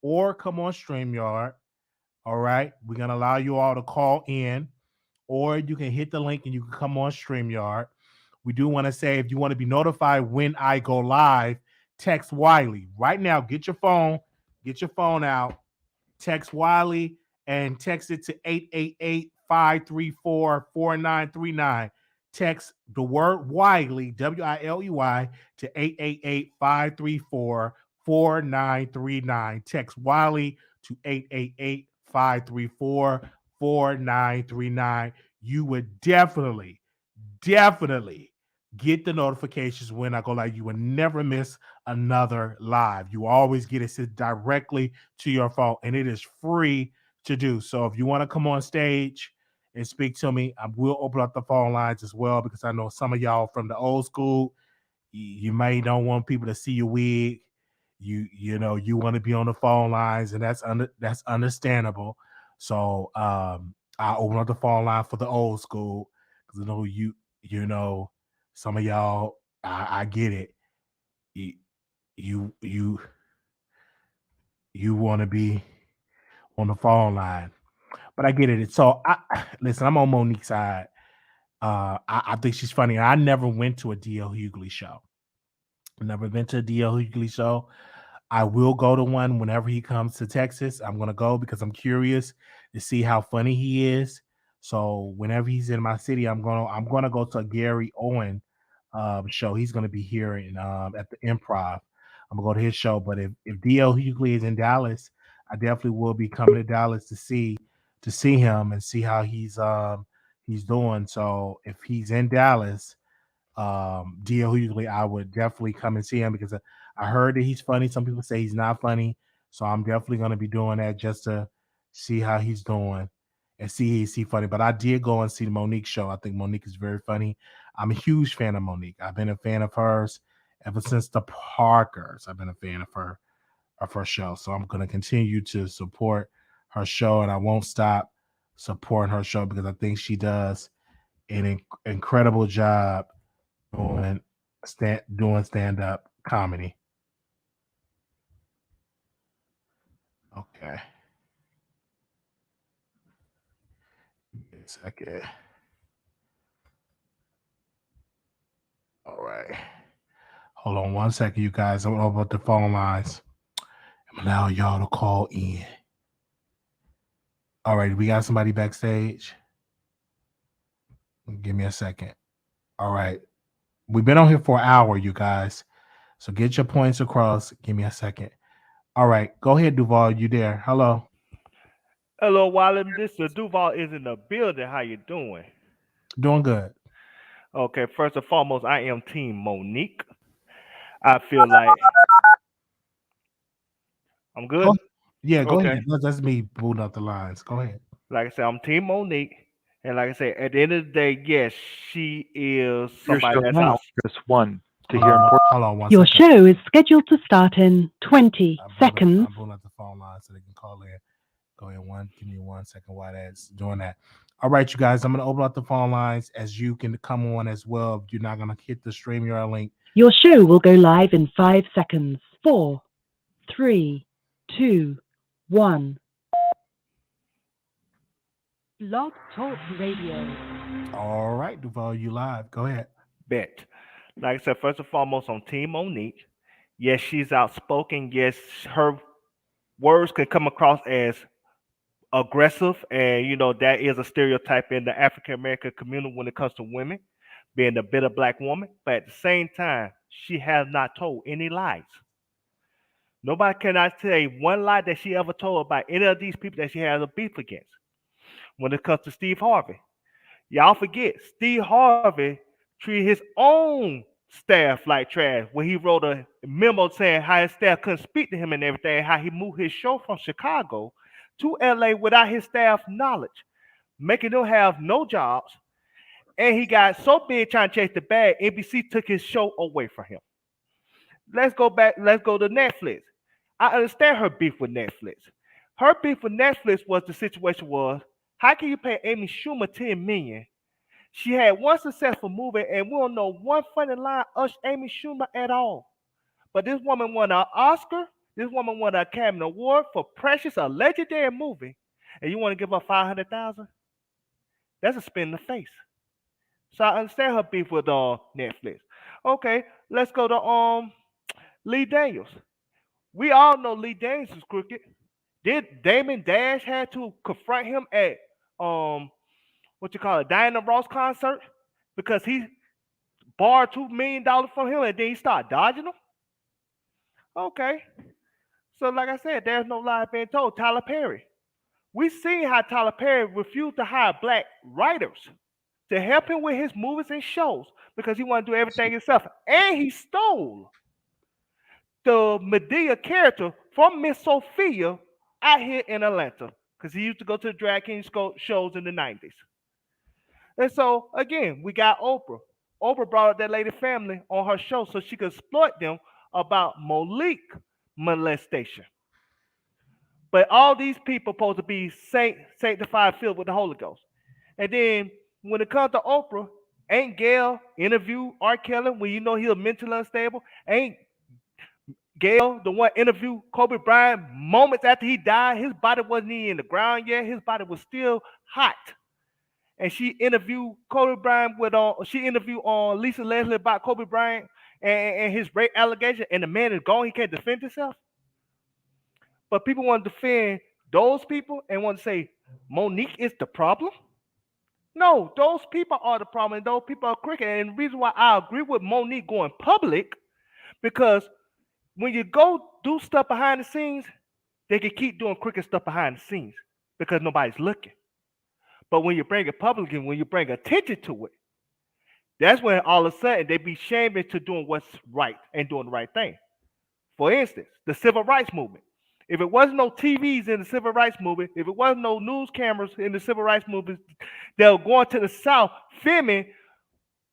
or come on StreamYard. All right, we're gonna allow you all to call in, or you can hit the link and you can come on StreamYard. We do want to say if you want to be notified when I go live, text Wiley right now. Get your phone out, text Wiley and text it to 888-534-4939. Text the word Wiley, Wiley, to 888-534-4939. Text Wiley to 888-534-4939. You would definitely get the notifications when I go live. You will never miss another live. You always get it sent directly to your phone, and it is free to do. So if you want to come on stage and speak to me, I will open up the phone lines as well, because I know some of y'all from the old school, you may don't want people to see your wig. You know you want to be on the phone lines, and that's understandable. So I open up the phone line for the old school, because I know you know some of y'all. I get it. You want to be on the phone line, but I get it. So listen. I'm on Monique's side. I think she's funny. I never went to a D.L. Hughley show. Never been to a D.L. Hughley show. I will go to one whenever he comes to Texas. I'm gonna go because I'm curious to see how funny he is. So whenever he's in my city, I'm gonna go to a Gary Owen show. He's gonna be here at the Improv. I'm gonna go to his show. But if D.L. Hughley is in Dallas, I definitely will be coming to Dallas to see him and see how he's doing. So if he's in Dallas, D.L. Hughley, I would definitely come and see him, because I heard that he's funny. Some people say he's not funny, so I'm definitely going to be doing that just to see how he's doing and see if he's funny. But I did go and see the Monique show. I think Monique is very funny. I'm a huge fan of Monique. I've been a fan of hers ever since the Parkers. I've been a fan of her show, so I'm going to continue to support her show, and I won't stop supporting her show, because I think she does an incredible job doing stand-up comedy. Okay. Give me a second. All right. Hold on one second, you guys. I'm over the phone lines. I'm allow y'all to call in. All right, we got somebody backstage. Give me a second. All right. We've been on here for an hour, you guys. So get your points across. Give me a second. All right. Go ahead, Duval. You there? Hello. Hello, Wiley. This is Duval is in the building. How you doing? Doing good. Okay, first and foremost, I am Team Monique. I feel like I'm good. Yeah, go Okay. ahead. That's me booting up the lines. Go ahead. Like I said, I'm Team Monique. And like I said, at the end of the day, yes, she is Your somebody show that's now, out. press 1 to Hold hear on, important. hold on one Your second. show is scheduled to start in 20 seconds. I'm pulling up the phone line so they can call in. Go ahead, give me 1 second while that's doing that. All right, you guys, I'm going to open up the phone lines as you can come on as well. You're not going to hit the StreamYard link. Your show will go live in 5 seconds. 4, 3, 2, 1. Blog Talk Radio. All right, Duval, you live. Go ahead. Bet. Like I said, first and foremost, on Team Monique. Yes, she's outspoken. Yes, her words can come across as aggressive, and that is a stereotype in the African American community when it comes to women being the bitter black woman. But at the same time, she has not told any lies. Nobody cannot say one lie that she ever told about any of these people that she has a beef against. When it comes to Steve Harvey, y'all forget Steve Harvey treated his own staff like trash when he wrote a memo saying how his staff couldn't speak to him and everything, how he moved his show from Chicago to LA without his staff knowledge, making them have no jobs. And he got so big trying to chase the bag, NBC took his show away from him. Let's go back. Let's go to Netflix. I understand her beef with Netflix. Her beef with Netflix was the situation was How can you pay Amy Schumer $10 million? She had one successful movie, and we don't know one funny line of Amy Schumer at all. But this woman won an Oscar. This woman won an Academy Award for Precious, a legendary movie, and you want to give her $500,000? That's a spin in the face. So I understand her beef with Netflix. Okay, let's go to Lee Daniels. We all know Lee Daniels is crooked. Did Damon Dash had to confront him at what you call it, Diana Ross concert because he borrowed $2 million from him and then he started dodging them? Okay. So like I said, there's no lie being told. Tyler Perry. We seen how Tyler Perry refused to hire black writers to help him with his movies and shows because he wanted to do everything himself. And he stole the Medea character from Miss Sophia out here in Atlanta because he used to go to the drag king shows in the 90s. And so, again, we got Oprah. Oprah brought up that lady family on her show so she could exploit them about Monique molestation. But all these people supposed to be sanctified, filled with the Holy Ghost. And then when it comes to Oprah, ain't Gail interview R. Kelly when you know he was mentally unstable? Ain't Gail the one interview Kobe Bryant moments after he died? His body wasn't even in the ground yet. His body was still hot. And she interviewed Kobe Bryant she interviewed on Lisa Leslie about Kobe Bryant and his rape allegation, and the man is gone. He can't defend himself. But people want to defend those people and want to say Monique is the problem. No, those people are the problem, and those people are crooked. And the reason why I agree with Monique going public, because when you go do stuff behind the scenes, they can keep doing crooked stuff behind the scenes because nobody's looking. But when you bring it public and when you bring attention to it, that's when all of a sudden they be shamed into doing what's right and doing the right thing. For instance, the civil rights movement. If it wasn't no TVs in the civil rights movement, if it wasn't no news cameras in the civil rights movement, they were going to the South filming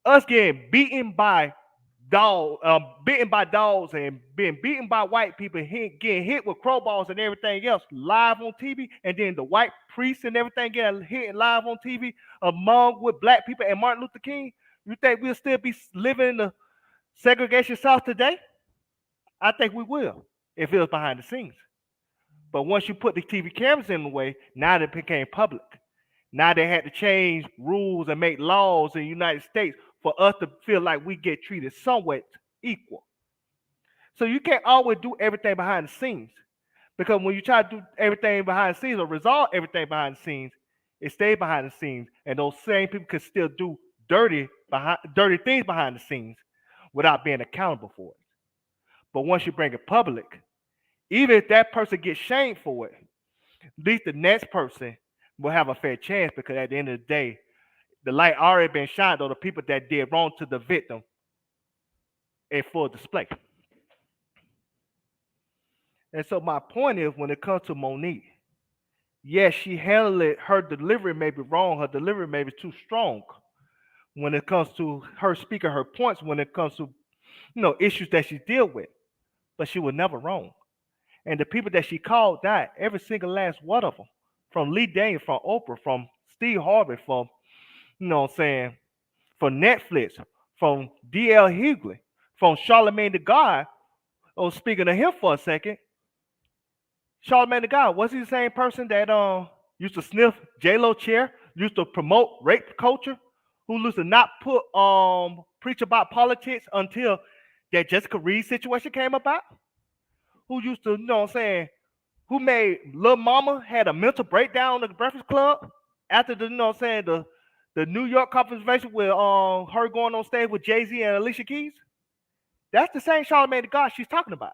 us getting beaten by dogs and being beaten by white people, getting hit with crowbars and everything else live on TV, and then the white priests and everything getting hit live on TV among with black people and Martin Luther King. You think we'll still be living in the segregation South today? I think we will if it was behind the scenes. But once you put the TV cameras in the way, now it became public. Now they had to change rules and make laws in the United States for us to feel like we get treated somewhat equal. So you can't always do everything behind the scenes, because when you try to do everything behind the scenes or resolve everything behind the scenes, it stays behind the scenes, and those same people can still do dirty things behind the scenes without being accountable for it. But once you bring it public, even if that person gets shamed for it, at least the next person will have a fair chance, because at the end of the day, the light already been shined on the people that did wrong to the victim in full display. And so my point is, when it comes to Monique, yes, she handled it. Her delivery may be wrong. Her delivery may be too strong when it comes to her speaking her points, when it comes to issues that she deal with. But she was never wrong. And the people that she called out, every single last one of them, from Lee Daniels, from Oprah, from Steve Harvey, from from Netflix, from D.L. Hughley, from Charlamagne the God. Oh, speaking of him for a second, Charlamagne the God, was he the same person that used to sniff J-Lo chair, used to promote rape culture, who used to not preach about politics until that Jessica Reed situation came about? Who used to, who made Lil Mama had a mental breakdown at the Breakfast Club after the New York conversation with her going on stage with Jay-Z and Alicia Keys? That's the same Charlamagne the God she's talking about.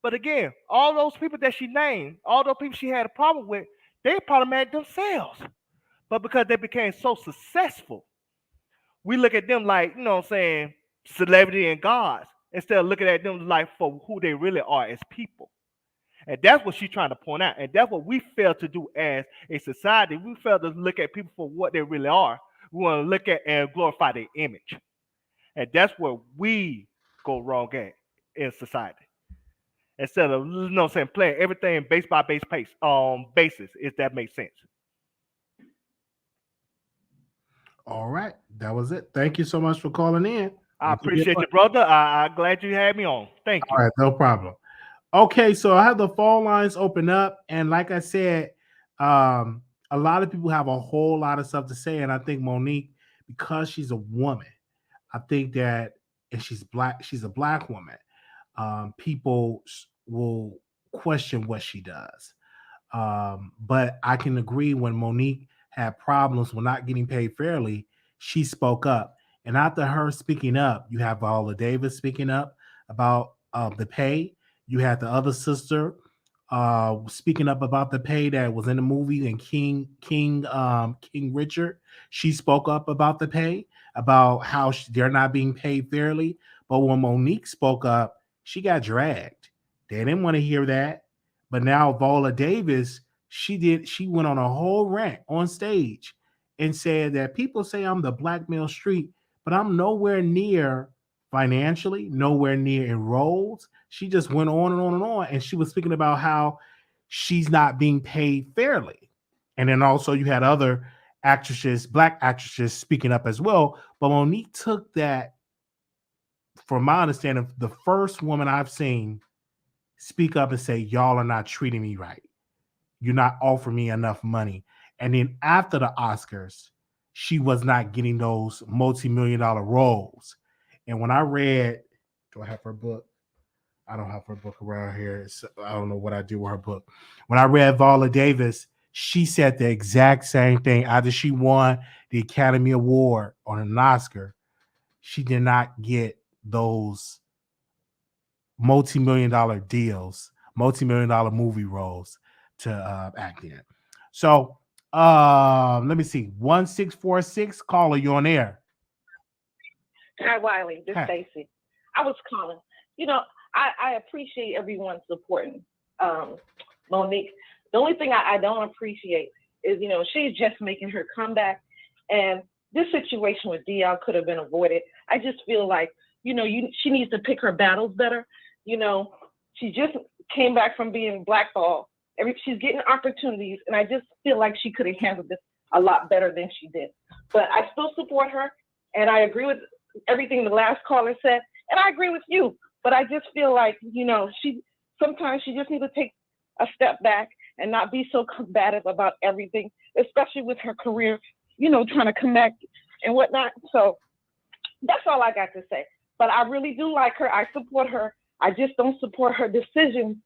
But again, all those people that she named, all those people she had a problem with, they problematic themselves. But because they became so successful, we look at them like, celebrity and gods, instead of looking at them like for who they really are as people. And that's what she's trying to point out. And that's what we fail to do as a society. We fail to look at people for what they really are. We want to look at and glorify their image. And that's where we go wrong at in society. Instead of playing everything base by base basis, if that makes sense. All right, that was it. Thank you so much for calling in. I You can get appreciate one. you, brother. I'm glad you had me on. Thank All you. right, no problem. Okay, so I have the phone lines open up, and like I said, a lot of people have a whole lot of stuff to say, and I think Monique, because she's a woman, I think that, and she's a black woman. People will question what she does. But I can agree when Monique had problems with not getting paid fairly, she spoke up. And after her speaking up, you have Viola Davis speaking up about the pay. You had the other sister speaking up about the pay that was in the movie, and King Richard. She spoke up about the pay, about how they're not being paid fairly. But when Monique spoke up, she got dragged. They didn't want to hear that. But now Viola Davis, she went on a whole rant on stage and said that people say I'm the blackmail street, but I'm nowhere near financially, nowhere near in roles. She just went on and on and on. And she was speaking about how she's not being paid fairly. And then also you had other actresses, black actresses speaking up as well. But Monique took that, from my understanding, the first woman I've seen speak up and say, y'all are not treating me right. You're not offering me enough money. And then after the Oscars, she was not getting those multi-million-dollar roles. And when I read, do I have her book? I don't have her book around here. I don't know what I do with her book. When I read Viola Davis, she said the exact same thing. After she won the Academy Award on an Oscar, she did not get those multi-million-dollar deals, multi-million-dollar movie roles to act in. So let me see. 1646, caller, you on air. Hi, Wiley. This is Hi. Stacy. I was calling. I appreciate everyone supporting Monique. The only thing I don't appreciate is, she's just making her comeback. And this situation with DL could have been avoided. I just feel like, she needs to pick her battles better. She just came back from being blackballed. She's getting opportunities, and I just feel like she could have handled this a lot better than she did. But I still support her, and I agree with everything the last caller said, and I agree with you. But I just feel like, sometimes she just needs to take a step back and not be so combative about everything, especially with her career, trying to connect and whatnot. So that's all I got to say. But I really do like her. I support her. I just don't support her decisions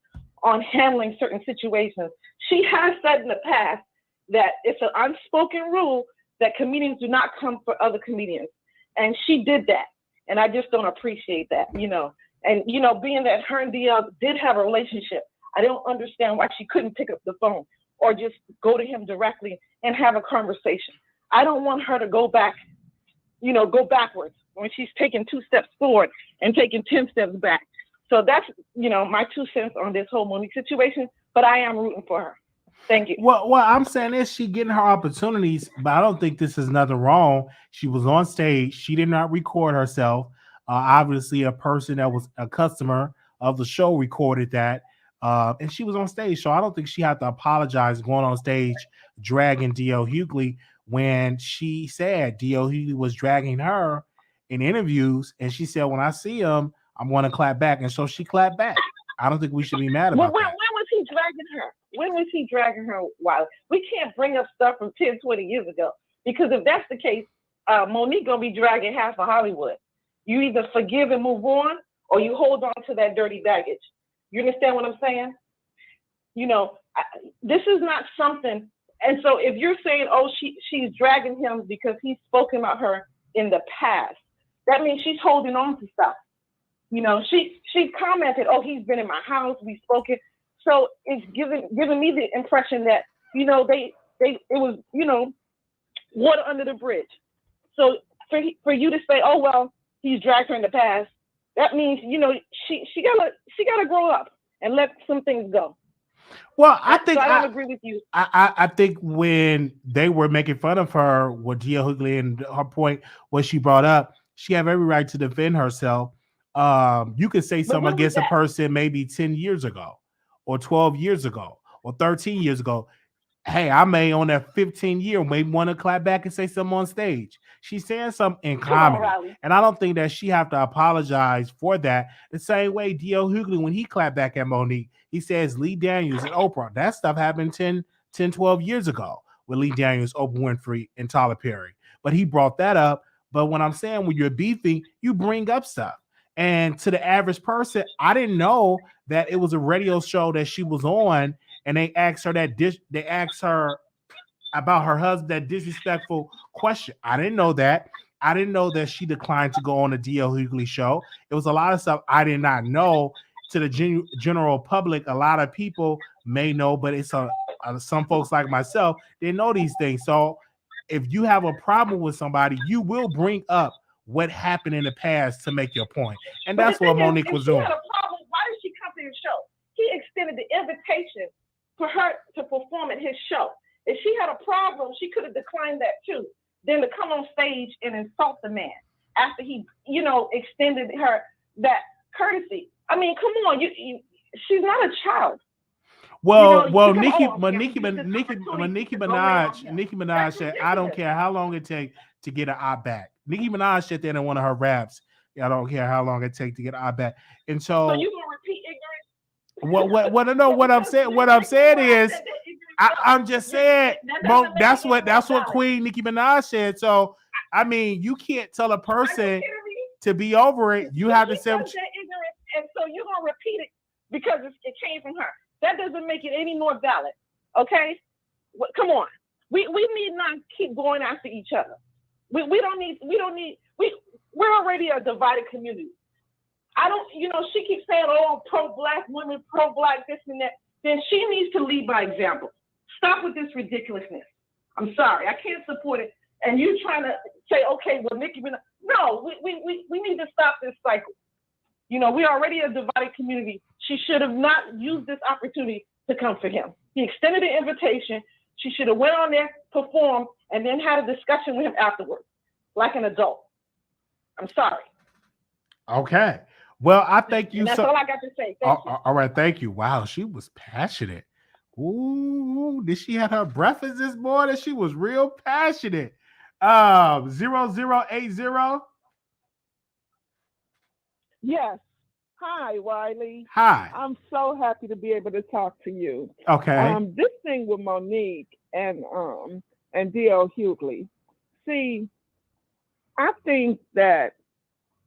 on handling certain situations. She has said in the past that it's an unspoken rule that comedians do not come for other comedians. And she did that. And I just don't appreciate that, And, being that her and DL did have a relationship, I don't understand why she couldn't pick up the phone or just go to him directly and have a conversation. I don't want her to go backwards when she's taking 2 steps forward and taking 10 steps back. So that's, my 2 cents on this whole Monique situation, but I am rooting for her. Thank you. Well, what I'm saying is she getting her opportunities, but I don't think this is nothing wrong. She was on stage. She did not record herself. Obviously, a person that was a customer of the show recorded that, and she was on stage. So I don't think she had to apologize going on stage, dragging D.L. Hughley, when she said D.L. Hughley was dragging her in interviews, and she said, when I see him, I'm going to clap back. And so she clapped back. I don't think we should be mad about When that. was he dragging her? When was he dragging her, Wiley? We can't bring up stuff from 10, 20 years ago, because if that's the case, Monique going to be dragging half of Hollywood. You either forgive and move on, or you hold on to that dirty baggage. You understand what I'm saying? This is not something. And so if you're saying, oh, she's dragging him because he's spoken about her in the past, that means she's holding on to stuff. She commented, oh, he's been in my house, we've spoken. So it's giving me the impression that, it was, water under the bridge. So for you to say, oh, well, he's dragged her in the past, that means, she gotta grow up and let some things go. Well, I think so I don't agree with you. I think when they were making fun of her with D.L. Hughley, and her point, what she brought up, she have every right to defend herself. You could say something against a person maybe 10 years ago, or 12 years ago, or 13 years ago. hey, I may on that 15-year maybe want to clap back and say something on stage. She's saying something in Come on, comedy. Riley. And I don't think that she have to apologize for that. The same way D.L. Hughley, when he clapped back at Monique, he says Lee Daniels and Oprah. That stuff happened 10, 12 years ago with Lee Daniels, Oprah Winfrey, and Tyler Perry. But he brought that up. But when I'm saying when you're beefing, you bring up stuff. And to the average person, I didn't know that it was a radio show that she was on, and they asked her they asked her about her husband, that disrespectful question. I didn't know that. I didn't know that she declined to go on the D.L. Hughley show. It was a lot of stuff I did not know. To the general public, a lot of people may know, but it's some folks like myself, they know these things. So if you have a problem with somebody, you will bring up what happened in the past to make your point. And But that's the what thing is, Monique if was she doing. had a problem, why did she come to his show? He extended the invitation for her to perform at his show. If she had a problem, she could have declined that too. Then to come on stage and insult the man after he, extended her that courtesy. I mean, come on, she's not a child. Nicki Minaj said, I don't care how long it takes to get an eye back. Nicki Minaj said that in one of her raps. I don't care how long it takes to get an eye back. And So you gonna repeat ignorance? What I'm saying is, I'm just saying, that's what Queen Nicki Minaj said. So I mean, you can't tell a person to be over it. You have to say ignorance, and so you're gonna repeat it because it came from her. That doesn't make it any more valid. Okay? Come on. We need not keep going after each other. We're already a divided community. She keeps saying, oh, pro-black women, pro-black this and that. Then she needs to lead by example. Stop with this ridiculousness. I'm sorry, I can't support it. And you trying to say, okay, well, Nicki Minaj. No, we need to stop this cycle. We're already a divided community. She should have not used this opportunity to come for him. He extended the invitation. She should have went on there, performed, and then had a discussion with him afterwards, like an adult. I'm sorry. Okay. Well, I thank you. And that's all I got to say. Thank you. All right. Thank you. Wow. She was passionate. Ooh, did she have her breakfast this morning? She was real passionate. 0080. Yes. Hi, Wiley. Hi. I'm so happy to be able to talk to you. Okay. This thing with Monique and D.L. Hughley. See, I think that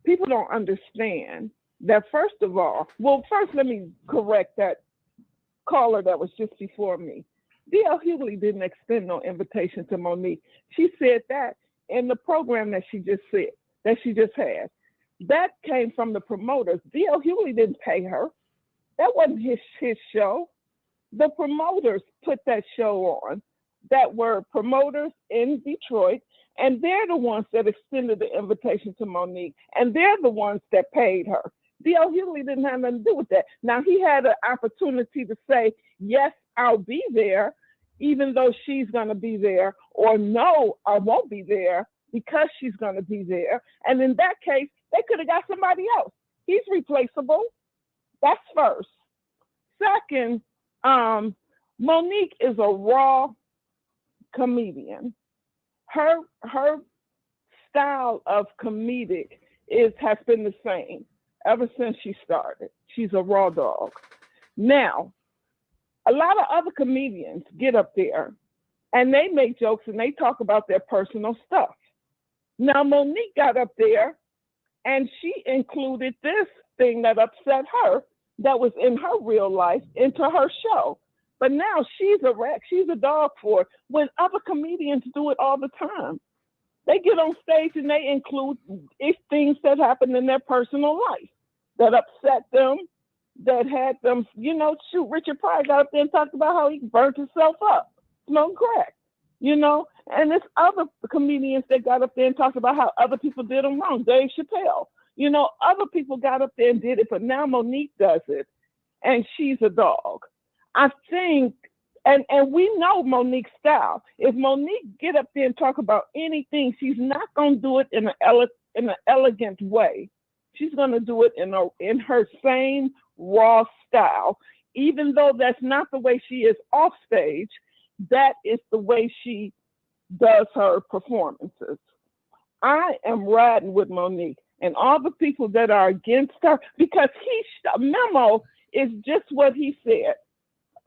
people don't understand that, first of all, first let me correct that caller that was just before me. D.L. Hughley didn't extend no invitation to Monique. She said that in the program that she just had. That came from the promoters. D.L. Hughley didn't pay her. That wasn't his show. The promoters put that show on that were promoters in Detroit, and they're the ones that extended the invitation to Monique, and they're the ones that paid her. D.L. Hughley didn't have nothing to do with that. Now, he had an opportunity to say, yes, I'll be there, even though she's going to be there, or no, I won't be there because she's going to be there. And in that case, they could have got somebody else. He's replaceable. That's first. Second, Monique is a raw comedian. Her style of comedic has been the same ever since she started. She's a raw dog. Now, a lot of other comedians get up there and they make jokes and they talk about their personal stuff. Now, Monique got up there and she included this thing that upset her that was in her real life into her show. But now she's a wreck. She's a dog for it when other comedians do it all the time. They get on stage and they include things that happened in their personal life that upset them, that had them, Richard Pryor got up there and talked about how he burnt himself up, smoking crack, and there's other comedians that got up there and talked about how other people did them wrong. Dave Chappelle, other people got up there and did it, but now Monique does it, and she's a dog. I think, and we know Monique's style. If Monique get up there and talk about anything, she's not going to do it in an elegant way. She's going to do it in her same raw style, even though that's not the way she is off stage. that is the way she does her performances. I am riding with Monique and all the people that are against her because memo is just what he said.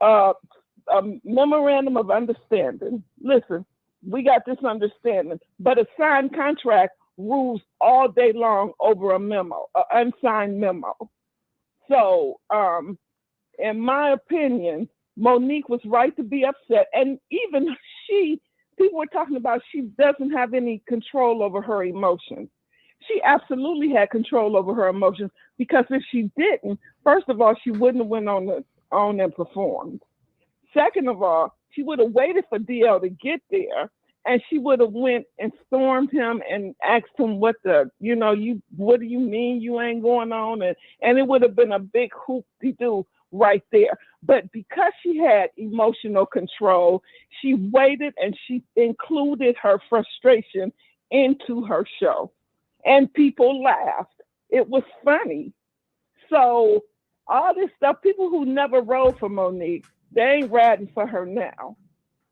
A memorandum of understanding. Listen, we got this understanding, but a signed contract rules all day long over a memo, an unsigned memo. So, in my opinion, Monique was right to be upset. And even people were talking about she doesn't have any control over her emotions. She absolutely had control over her emotions because if she didn't, first of all, she wouldn't have went on and performed. Second of all, she would have waited for DL to get there, and she would have went and stormed him and asked him what do you mean you ain't going on? And it would have been a big hoop-de-doo right there. But because she had emotional control, she waited and she included her frustration into her show. And people laughed. It was funny. So all this stuff, people who never rode for Monique, they ain't riding for her now.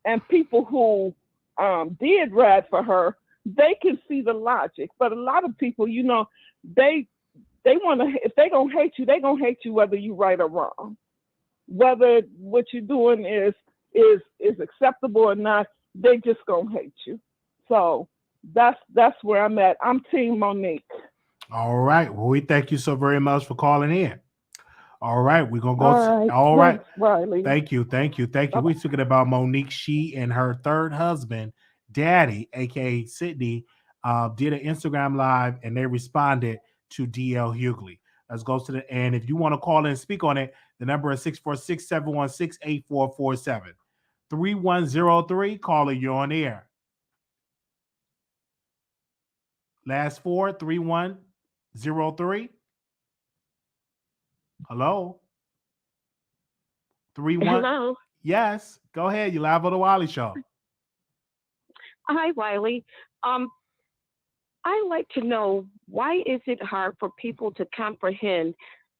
And people who did ride for her, they can see the logic. But a lot of people, they want to, if they're going to hate you, they're going to hate you whether you're right or wrong. Whether what you're doing is acceptable or not, they just going to hate you. So that's where I'm at. I'm Team Monique. All right. Well, we thank you so very much for calling in. All right, we're gonna go. All right. Thanks, Wiley. Thank you. We're speaking about Monique. She and her third husband, Daddy, aka Sydney, did an Instagram live, and they responded to DL Hughley. Let's go to the end. If you want to call in and speak on it, the number is 646-716-8447. 3103. Caller, you're on air. Last four, 3103. Hello? 31. Hello. Yes. Go ahead. You live on the Wiley Show. Hi, Wiley. I like to know, why is it hard for people to comprehend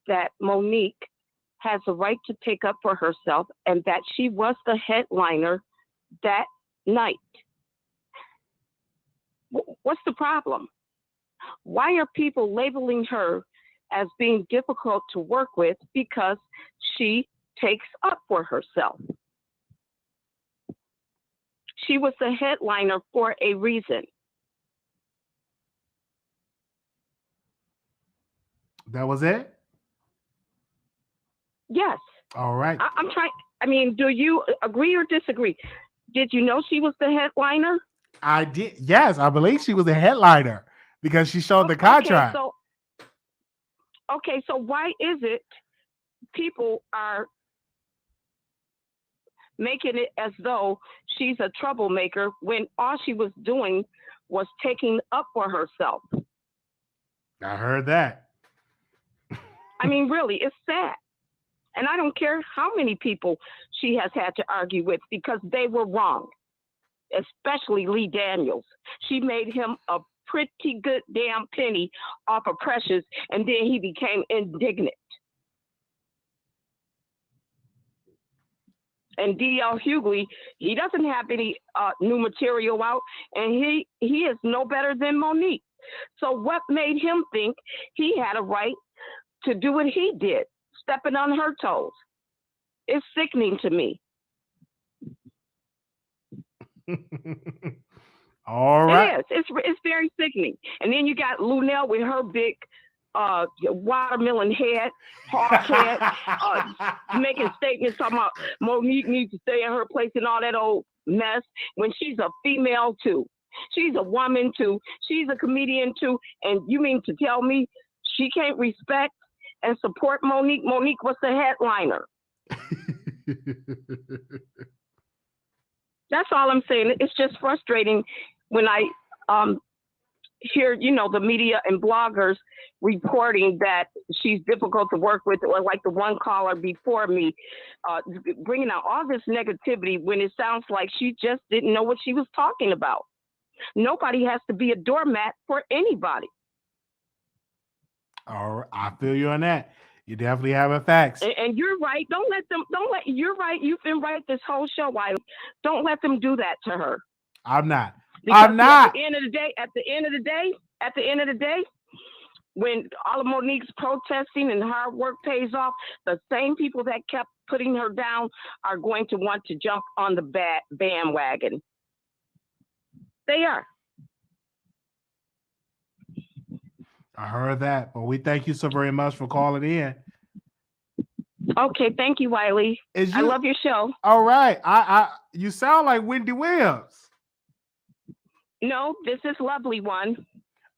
that Monique has a right to take up for herself and that she was the headliner that night? What's the problem? Why are people labeling her as being difficult to work with because she takes up for herself? She was the headliner for a reason. That was it? Yes. All right. I'm trying. I mean, do you agree or disagree? Did you know she was the headliner? I did. Yes, I believe she was the headliner because she showed the contract. Okay, so why is it people are making it as though she's a troublemaker when all she was doing was taking up for herself? I heard that. I mean, really, it's sad. And I don't care how many people she has had to argue with because they were wrong, especially Lee Daniels. She made him a pretty good damn penny off of Precious, and then he became indignant. And DL Hughley, he doesn't have any new material out, and he is no better than Monique. So what made him think he had a right to do what he did, stepping on her toes? It's sickening to me. All right. It is. It's very sickening. And then you got Lunel with her big watermelon head, hard head, making statements talking about Monique needs to stay in her place and all that old mess when she's a female too. She's a woman too. She's a comedian too. And you mean to tell me she can't respect and support Monique? Monique was the headliner. That's all I'm saying. It's just frustrating when I hear, the media and bloggers reporting that she's difficult to work with, or like the one caller before me, bringing out all this negativity when it sounds like she just didn't know what she was talking about. Nobody has to be a doormat for anybody. All right, I feel you on that. You definitely have facts. And you're right. You're right. You've been right this whole show, Wiley. Don't let them do that to her. I'm not. Because I'm not. At the end of the day, when all of Monique's protesting and hard work pays off, the same people that kept putting her down are going to want to jump on the bandwagon. They are. I heard that, but we thank you so very much for calling in. Okay, thank you, Wiley. I love your show. All right. You sound like Wendy Williams. No, this is Lovely One.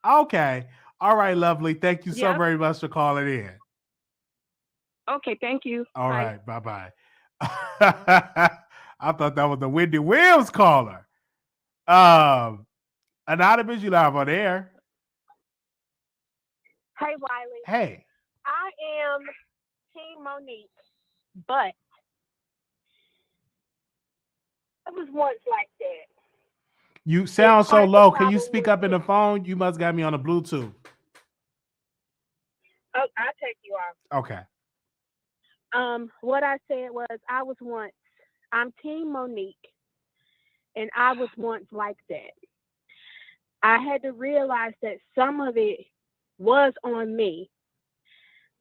Okay. All right, Lovely. Thank you so very much for calling in. Okay, thank you. All right, bye-bye. I thought that was the Wendy Williams caller. Anonymous, you live on air. Hey, Wiley. Hey. I am Team Monique, but I was once like that. You sound so low. Can you speak up in the phone? You must got me on the Bluetooth. Oh, I'll take you off. Okay. What I said was I'm Team Monique, and I was once like that. I had to realize that some of it was on me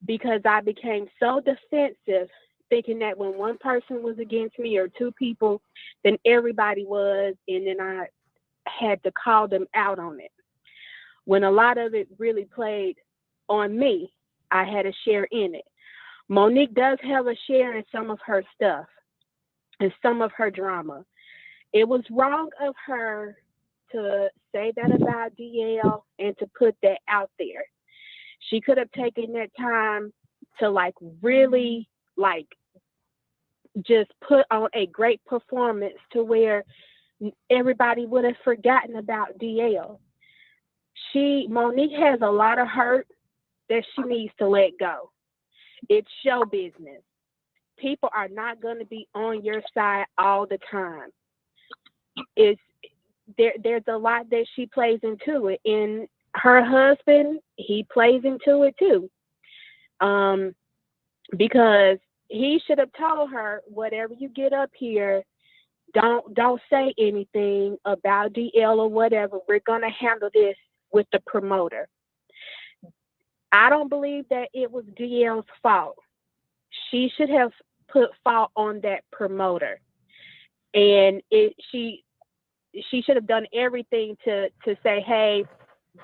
because I became so defensive, thinking that when one person was against me or two people, then everybody was, and then I had to call them out on it. When a lot of it really played on me, I had a share in it. Monique does have a share in some of her stuff and some of her drama. It was wrong of her to say that about DL and to put that out there. She could have taken that time to really just put on a great performance to where everybody would have forgotten about DL. Monique has a lot of hurt that she needs to let go. It's show business. People are not going to be on your side all the time. There's a lot that she plays into it, and her husband, he plays into it too. Because he should have told her, whatever you get up here, don't say anything about DL or whatever. We're gonna handle this with the promoter. I don't believe that it was DL's fault. She should have put fault on that promoter, and she should have done everything to say, hey,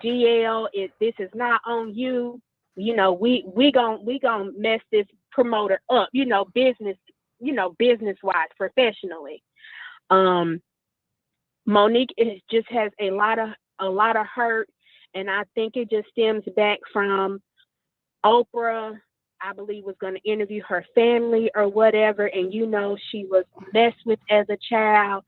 DL, this is not on you. You know, we gonna mess this promoter up. Business wise, professionally. Monique just has a lot of hurt, and I think it just stems back from Oprah, I believe, was going to interview her family or whatever, and she was messed with as a child.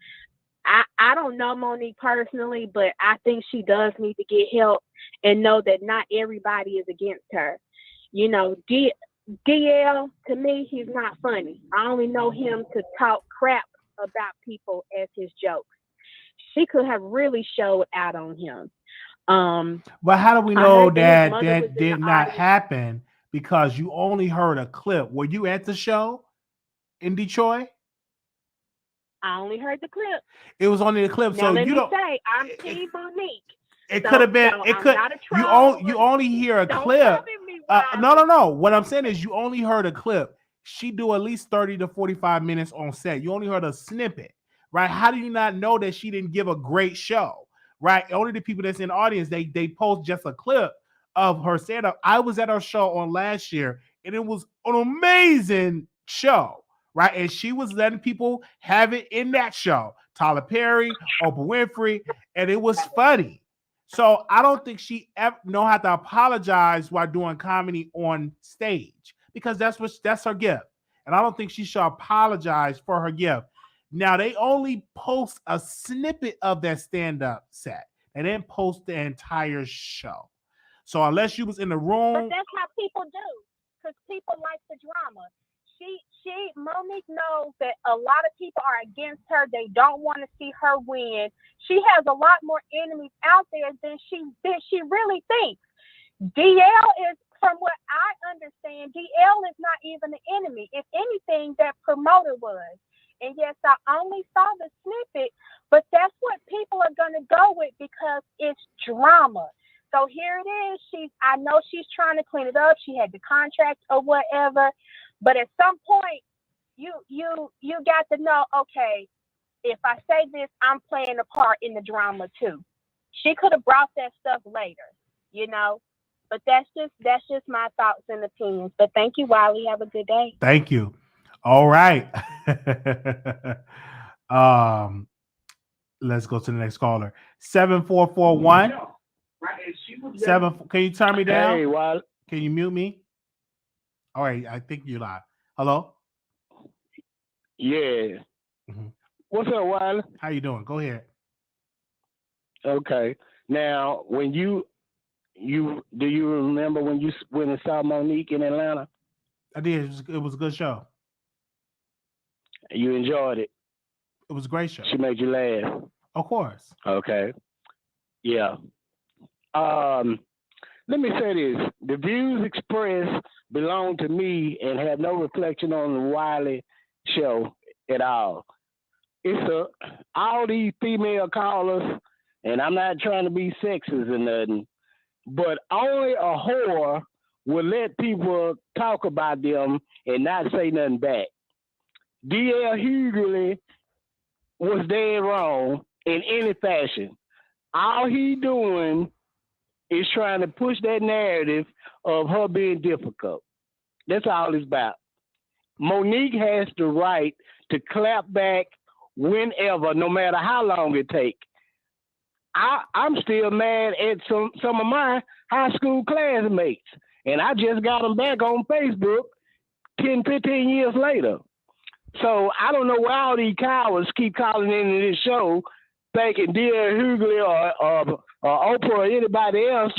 I don't know Monique personally, but I think she does need to get help and know that not everybody is against her. DL, to me, he's not funny. I only know him to talk crap about people as his jokes. She could have really showed out on him. But how do we know that did not happen? Because you only heard a clip. Were you at the show in Detroit? I only heard the clip. It was only the clip. Now, so let you me don't say, I'm Team Monique. It could have been. It could. You only hear a clip. No. What I'm saying is, you only heard a clip. She do at least 30 to 45 minutes on set. You only heard a snippet, right? How do you not know that she didn't give a great show, right? Only the people that's in the audience, they post just a clip of her stand-up. I was at her show on last year, and it was an amazing show. Right, and she was letting people have it in that show. Tyler Perry, Oprah Winfrey, and it was funny. So I don't think she ever know how to apologize while doing comedy on stage, because that's her gift, and I don't think she should apologize for her gift. Now they only post a snippet of that stand-up set, and then post the entire show. So unless you was in the room, but that's how people do, because people like the drama. Monique knows that a lot of people are against her. They don't want to see her win. She has a lot more enemies out there than she really thinks. DL is from what I understand, DL is not even the enemy. If anything, that promoter was. And yes, I only saw the snippet, but that's what people are going to go with because it's drama. So here it is. I know she's trying to clean it up. She had the contract or whatever, but at some point, you got to know, okay, if I say this, I'm playing a part in the drama too. She could have brought that stuff later, you know. But that's just my thoughts and opinions. But thank you, Wiley. Have a good day. Thank you. All right. Let's go to the next caller. 7441. Can you turn me down? Hey, Wiley. Can you mute me? All right, I think you're live. Hello? Yeah. Mhm. What's up, Wiley? How you doing? Go ahead. Okay. Now, when do you remember when you went and saw Monique in Atlanta? I did. It was a good show. You enjoyed it. It was a great show. She made you laugh. Of course. Okay. Yeah. Let me say this. The views expressed belong to me and have no reflection on the Wiley Show at all. It's all these female callers, and I'm not trying to be sexist or nothing, but only a whore will let people talk about them and not say nothing back. D.L. Hughley was dead wrong in any fashion. All he doing is trying to push that narrative of her being difficult. That's all it's about. Monique has the right to clap back whenever, no matter how long it takes. I'm still mad at some of my high school classmates, and I just got them back on Facebook 10, 15 years later. So I don't know why all these cowards keep calling into this show thinking dear Hughley or Oprah or anybody else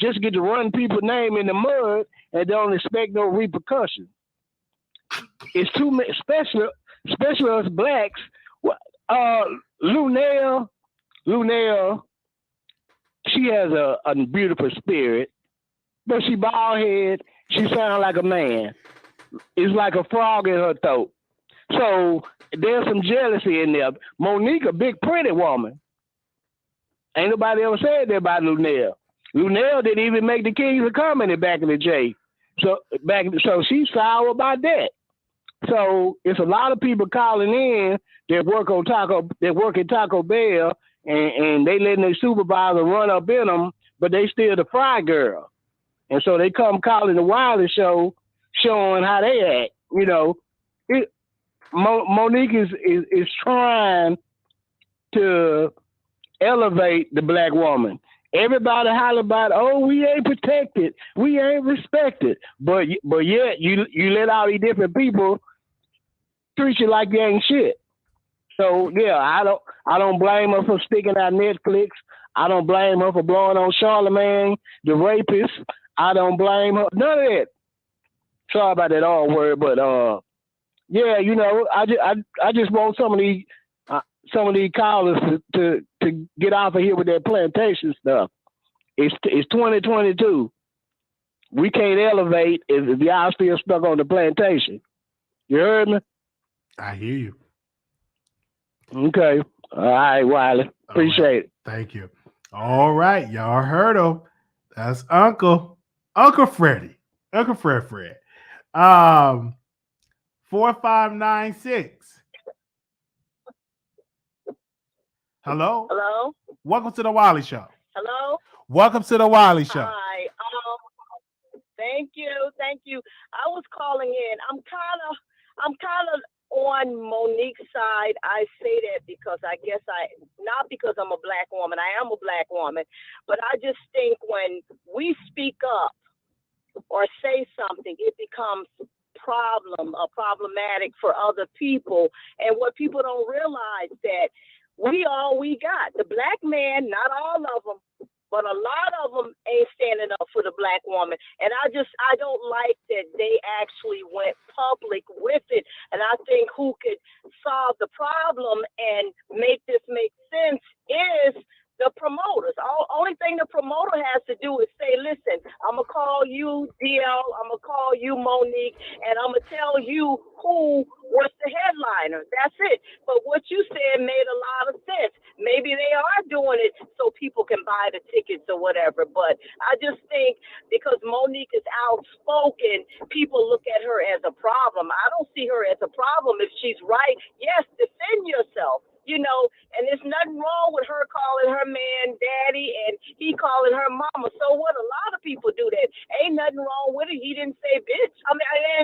just get to run people's name in the mud and don't expect no repercussions. It's too many, especially us blacks. Lunel, she has a beautiful spirit, but she bald head. She sounds like a man. It's like a frog in her throat. So there's some jealousy in there. Monique, a big, pretty woman. Ain't nobody ever said that about Lunel. Lunel didn't even make the Kings of Comedy back in the day. So she's sour about that. So it's a lot of people calling in that work at Taco Bell and they letting their supervisor run up in them, but they still the fry girl. And so they come calling the Wiley Show, showing how they act. You know, Monique is trying to elevate the black woman. Everybody holler about, oh, we ain't protected, we ain't respected, but yet you let all these different people treat you like you ain't shit. So yeah, I don't blame her for sticking out Netflix. I don't blame her for blowing on Charlemagne, the rapist. I don't blame her. None of that. Sorry about that R word, but yeah, you know, I just want some of these callers to get off of here with that plantation stuff. It's 2022. We can't elevate if y'all still stuck on the plantation. You heard me? I hear you. Okay. All right, Wiley. Appreciate it. Thank you. All right. Y'all heard him. That's Uncle Freddie. Uncle Fred. 4596. Hello? Hello? Welcome to the Wiley Show. Hello? Welcome to the Wiley Show. Hi. Thank you. I was calling in. I'm kind of on Monique's side. I say that because I guess not because I'm a black woman. I am a black woman, but I just think when we speak up or say something, it becomes problematic for other people. And what people don't realize that we all we got. The black man, not all of them, but a lot of them ain't standing up for the black woman. And I don't like that they actually went public with it. And I think who could solve the problem and make this make sense is the promoters. Only thing the promoter has to do is say, listen, I'm going to call you DL, I'm going to call you Monique, and I'm going to tell you who was the headliner. That's it. But what you said made a lot of sense. Maybe they are doing it so people can buy the tickets or whatever. But I just think because Monique is outspoken, people look at her as a problem. I don't see her as a problem if she's right. Yes, defend yourself. And there's nothing wrong with her calling her man daddy and he calling her mama. So what? A lot of people do that. Ain't nothing wrong with it. He didn't say bitch.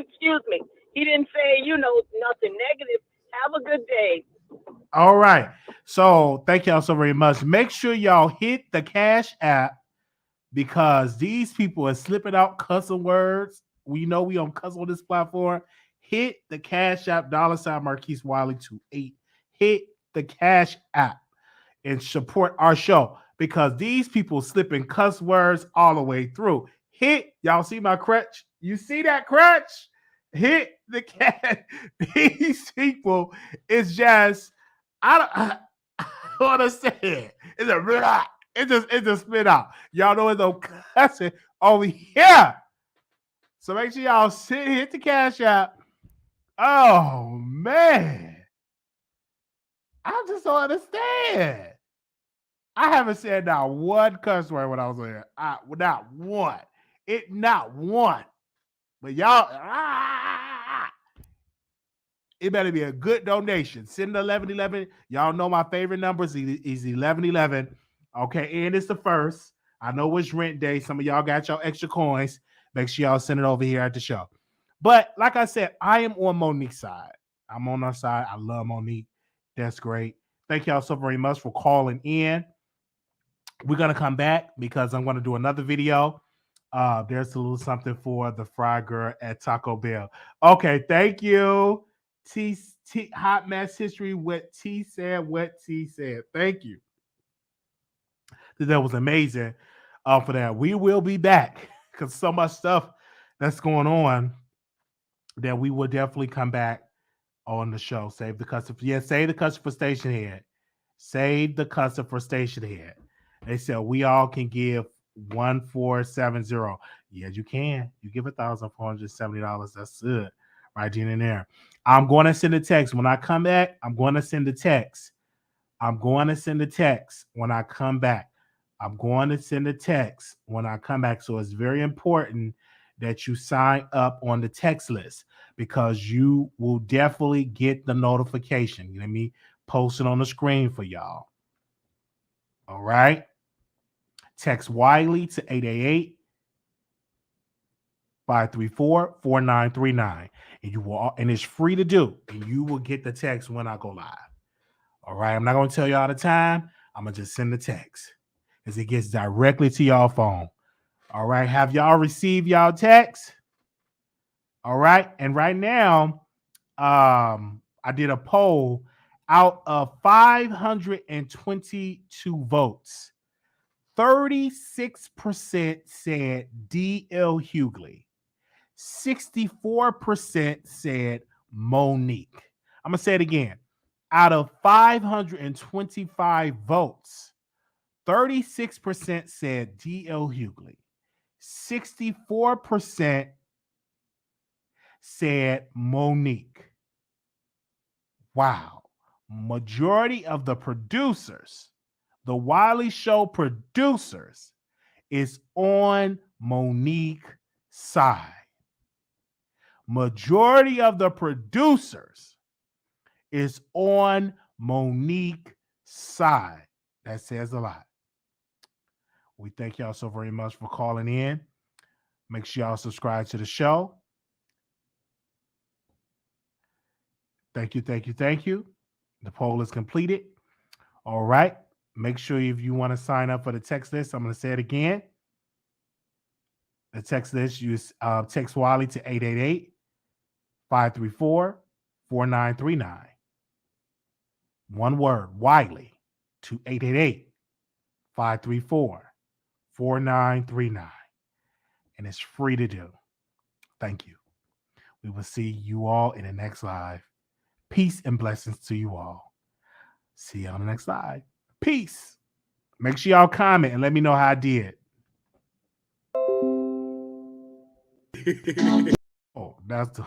Excuse me. He didn't say, nothing negative. Have a good day. All right. So thank y'all so very much. Make sure y'all hit the Cash App because these people are slipping out cussing words. We know we don't cuss on this platform. Hit the Cash App, $ Marquise Wiley 28. Hit the Cash App and support our show because these people slipping cuss words all the way through. Y'all see my crutch? You see that crutch? Hit the cash. These people is just, I don't understand. It's a blah. It just spit out. Y'all know it's no cussing over here. So make sure y'all hit the Cash App. Oh man. I just don't understand. I haven't said not one cuss word when I was there. Not one. Not one. But y'all, it better be a good donation. Send the 1111. Y'all know my favorite number is 1111. Okay, and it's the first. I know it's rent day. Some of y'all got y'all extra coins. Make sure y'all send it over here at the show. But like I said, I am on Monique's side. I'm on our side. I love Monique. That's great. Thank y'all so very much for calling in. We're going to come back because I'm going to do another video. There's a little something for the fry girl at Taco Bell. Okay, thank you. Hot Mess History, what T said. Thank you. That was amazing for that. We will be back because so much stuff that's going on that we will definitely come back on the show. Save the custom. Yeah, save the custom for station head. Save the custom for station head. They said we all can give 1470. Yes, you can. You give $1,470. That's good. Right in there. I'm going to send a text. When I come back, I'm going to send a text. I'm going to send a text when I come back. I'm going to send a text when I come back. So it's very important that you sign up on the text list because you will definitely get the notification. Let me post it on the screen for y'all. All right. Text Wiley to 888-534-4939. And it's free to do. And you will get the text when I go live. All right. I'm not going to tell y'all the time. I'm going to just send the text as it gets directly to y'all phone. All right. Have y'all received y'all text? All right. And right now, I did a poll out of 522 votes. 36% said D.L. Hughley. 64% said Monique. I'm going to say it again. Out of 525 votes, 36% said D.L. Hughley. 64% said Monique. Wow. Majority of the producers, the Wiley Show producers, is on Monique's side. Majority of the producers is on Monique's side. That says a lot. We thank y'all so very much for calling in. Make sure y'all subscribe to the show. Thank you. The poll is completed. All right. Make sure if you want to sign up for the text list, I'm going to say it again. The text list, you text Wiley to 888-534-4939. One word, Wiley, to 888-534-4939. And it's free to do. Thank you. We will see you all in the next live. Peace and blessings to you all. See you on the next live. Peace. Make sure y'all comment and let me know how I did. Oh, that's the